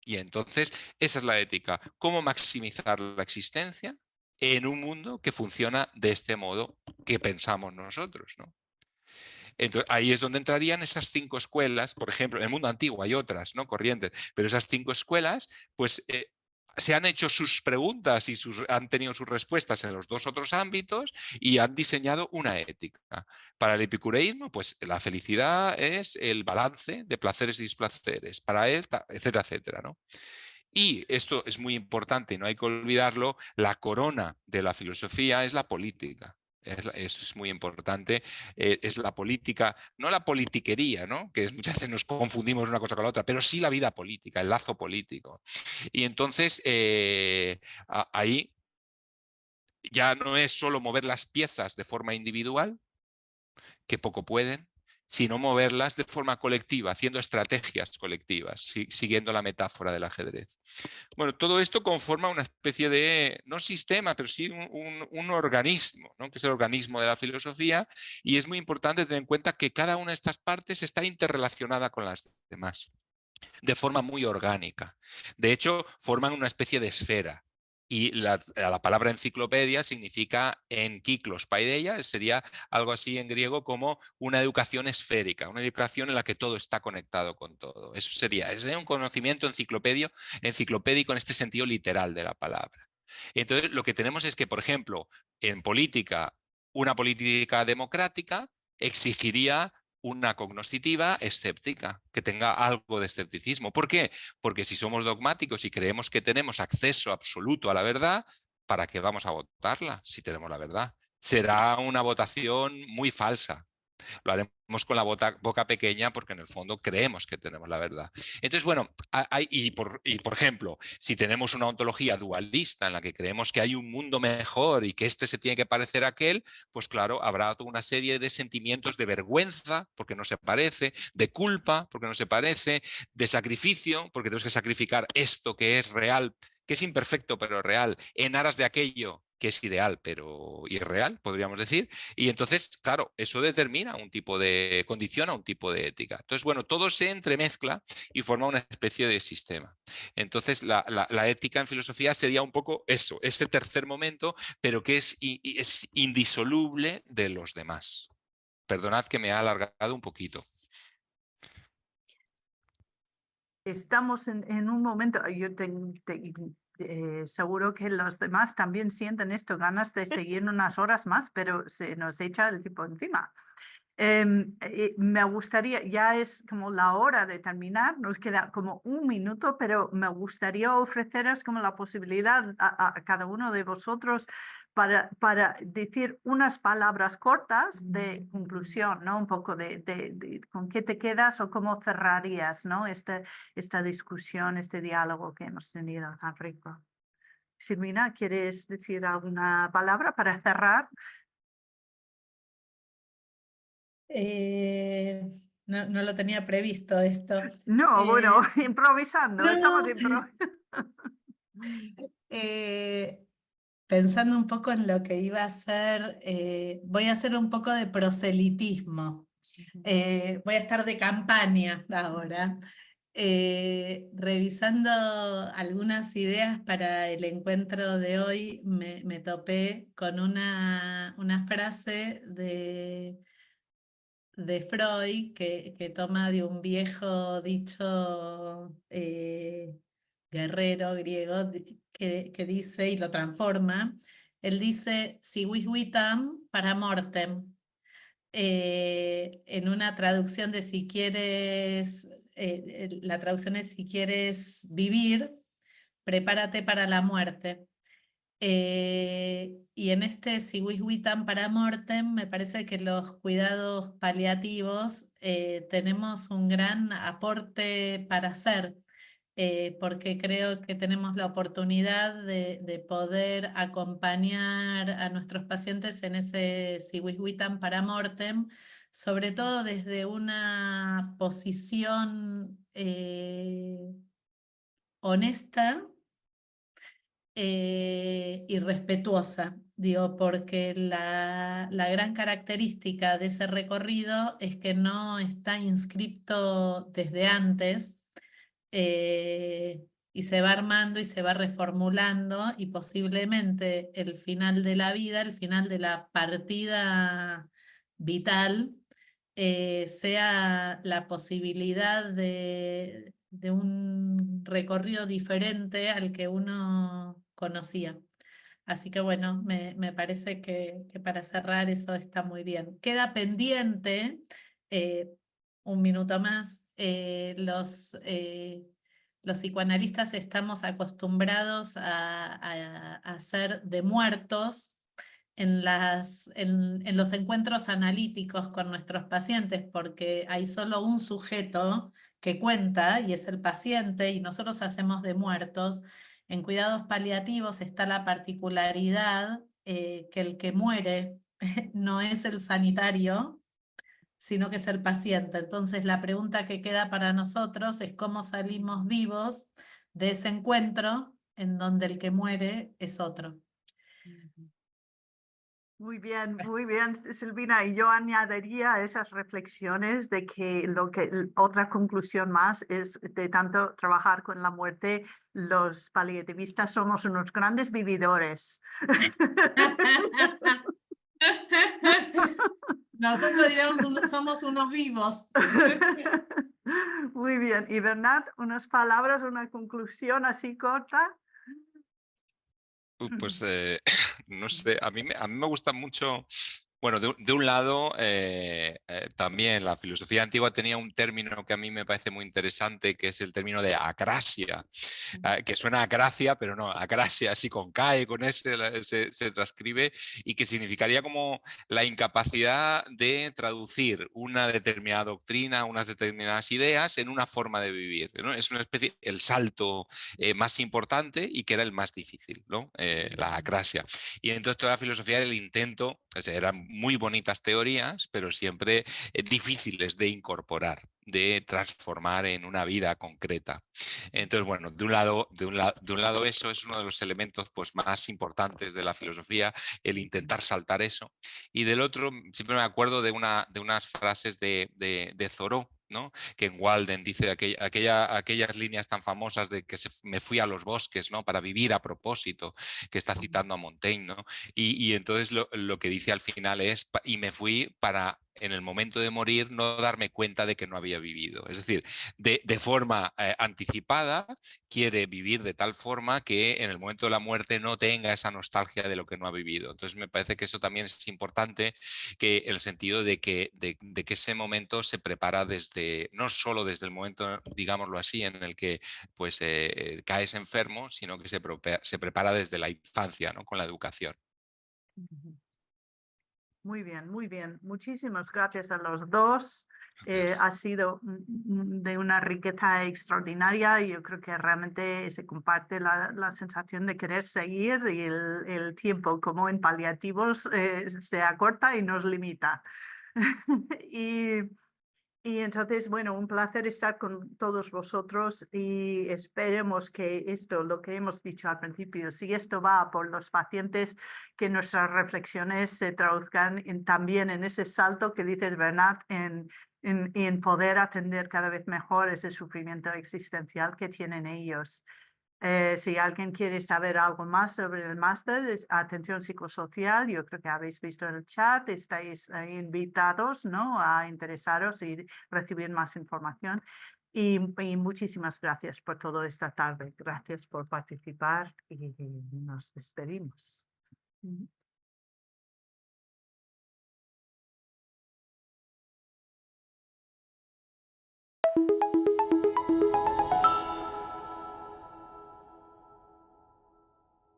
Y entonces, esa es la ética. ¿Cómo maximizar la existencia en un mundo que funciona de este modo que pensamos nosotros, ¿no? Entonces, ahí es donde entrarían esas 5 escuelas, por ejemplo, en el mundo antiguo hay otras, ¿no?, corrientes, pero esas 5 escuelas, pues se han hecho sus preguntas y han tenido sus respuestas en los 2 otros ámbitos y han diseñado una ética. Para el epicureísmo, pues la felicidad es el balance de placeres y displaceres, para él, etcétera, etcétera, ¿no? Y esto es muy importante y no hay que olvidarlo, la corona de la filosofía es la política. Eso es muy importante, es la política, no la politiquería, ¿no?, que muchas veces nos confundimos una cosa con la otra, pero sí la vida política, el lazo político. Y entonces ahí ya no es solo mover las piezas de forma individual, que poco pueden, sino moverlas de forma colectiva, haciendo estrategias colectivas, siguiendo la metáfora del ajedrez. Bueno, todo esto conforma una especie de, no sistema, pero sí un organismo, ¿no?, que es el organismo de la filosofía, y es muy importante tener en cuenta que cada una de estas partes está interrelacionada con las demás, de forma muy orgánica. De hecho, forman una especie de esfera. Y la palabra enciclopedia significa enkiklos paideia, sería algo así en griego como una educación esférica, una educación en la que todo está conectado con todo. Eso sería un conocimiento enciclopédico en este sentido literal de la palabra. Entonces, lo que tenemos es que, por ejemplo, en política, una política democrática exigiría una cognoscitiva escéptica, que tenga algo de escepticismo. ¿Por qué? Porque si somos dogmáticos y creemos que tenemos acceso absoluto a la verdad, ¿para qué vamos a votarla si tenemos la verdad? Será una votación muy falsa. Lo haremos con la boca pequeña porque en el fondo creemos que tenemos la verdad. Entonces, bueno, por ejemplo, si tenemos una ontología dualista en la que creemos que hay un mundo mejor y que este se tiene que parecer a aquel, pues claro, habrá toda una serie de sentimientos de vergüenza porque no se parece, de culpa porque no se parece, de sacrificio porque tenemos que sacrificar esto que es real, que es imperfecto pero real, en aras de aquello que es ideal pero irreal, podríamos decir. Y entonces, claro, eso condiciona un tipo de ética. Entonces, bueno, todo se entremezcla y forma una especie de sistema. Entonces, la ética en filosofía sería un poco eso, ese tercer momento, pero que es indisoluble de los demás. Perdonad que me ha alargado un poquito. Estamos en un momento, seguro que los demás también sienten esto, ganas de seguir unas horas más, pero se nos echa el tiempo encima. Me gustaría, ya es como la hora de terminar, nos queda como un minuto, pero me gustaría ofreceros como la posibilidad a cada uno de vosotros para decir unas palabras cortas de conclusión, ¿no? Un poco de con qué te quedas o cómo cerrarías, ¿no?, esta discusión, este diálogo que hemos tenido tan rico. Silvina, ¿quieres decir alguna palabra para cerrar? No lo tenía previsto esto. No, bueno, improvisando, no. estamos improvisando. Pensando un poco en lo que iba a hacer, voy a hacer un poco de proselitismo. Voy a estar de campaña ahora, revisando algunas ideas para el encuentro de hoy. Me topé con una frase de de Freud que toma de un viejo dicho guerrero griego que dice, y lo transforma, él dice, si vis vitam para mortem. En una traducción de si quieres, la traducción es si quieres vivir, prepárate para la muerte. Y en este si vis vitam para mortem, me parece que los cuidados paliativos tenemos un gran aporte para hacer, porque creo que tenemos la oportunidad de poder acompañar a nuestros pacientes en ese si vis vitam para mortem, sobre todo desde una posición honesta y respetuosa, digo, porque la gran característica de ese recorrido es que no está inscripto desde antes, y se va armando y se va reformulando, y posiblemente el final de la vida, el final de la partida vital, sea la posibilidad de un recorrido diferente al que uno conocía. Así que bueno, me parece que para cerrar eso está muy bien. Queda pendiente, un minuto más, los psicoanalistas estamos acostumbrados a hacer de muertos en los encuentros analíticos con nuestros pacientes, porque hay solo un sujeto que cuenta y es el paciente, y nosotros hacemos de muertos. En cuidados paliativos está la particularidad que el que muere no es el sanitario, sino que es el paciente. Entonces la pregunta que queda para nosotros es cómo salimos vivos de ese encuentro en donde el que muere es otro. Muy bien, Silvina. Y yo añadiría a esas reflexiones de que otra conclusión más es de tanto trabajar con la muerte, los paliativistas somos unos grandes vividores. Nosotros diríamos, somos unos vivos. Muy bien. Y Bernat, unas palabras, una conclusión así corta. Pues no sé, a mí me gusta mucho. Bueno, de un lado, también la filosofía antigua tenía un término que a mí me parece muy interesante, que es el término de acrasia, que suena a gracia, pero no, acrasia, así con K, con S se transcribe, y que significaría como la incapacidad de traducir una determinada doctrina, unas determinadas ideas en una forma de vivir, ¿no? Es una especie, el salto más importante y que era el más difícil, ¿no? La acrasia. Y entonces toda la filosofía era el intento, o sea, eran muy bonitas teorías, pero siempre difíciles de incorporar, de transformar en una vida concreta. Entonces, bueno, de un lado eso es uno de los elementos pues, más importantes de la filosofía, el intentar saltar eso. Y del otro, siempre me acuerdo de unas frases de Thoreau, ¿no? Que en Walden dice aquellas líneas tan famosas de que me fui a los bosques, ¿no? Para vivir a propósito, que está citando a Montaigne, ¿no? Y entonces lo que dice al final es, y me fui para en el momento de morir no darme cuenta de que no había vivido. Es decir, de forma anticipada quiere vivir de tal forma que en el momento de la muerte no tenga esa nostalgia de lo que no ha vivido. Entonces me parece que eso también es importante, que el sentido de que ese momento se prepara desde, no solo desde el momento, digámoslo así, en el que pues caes enfermo, sino que se prepara desde la infancia, ¿no? Con la educación. Muy bien, muy bien. Muchísimas gracias a los dos. Ha sido de una riqueza extraordinaria y yo creo que realmente se comparte la sensación de querer seguir, y el tiempo, como en paliativos, se acorta y nos limita. Y entonces, bueno, un placer estar con todos vosotros, y esperemos que esto, lo que hemos dicho al principio, si esto va por los pacientes, que nuestras reflexiones se traduzcan también en ese salto que dices, Bernat, en poder atender cada vez mejor ese sufrimiento existencial que tienen ellos. Si alguien quiere saber algo más sobre el máster de atención psicosocial, yo creo que habéis visto en el chat, estáis invitados, ¿no?, a interesaros y recibir más información. Y muchísimas gracias por todo esta tarde. Gracias por participar y nos despedimos.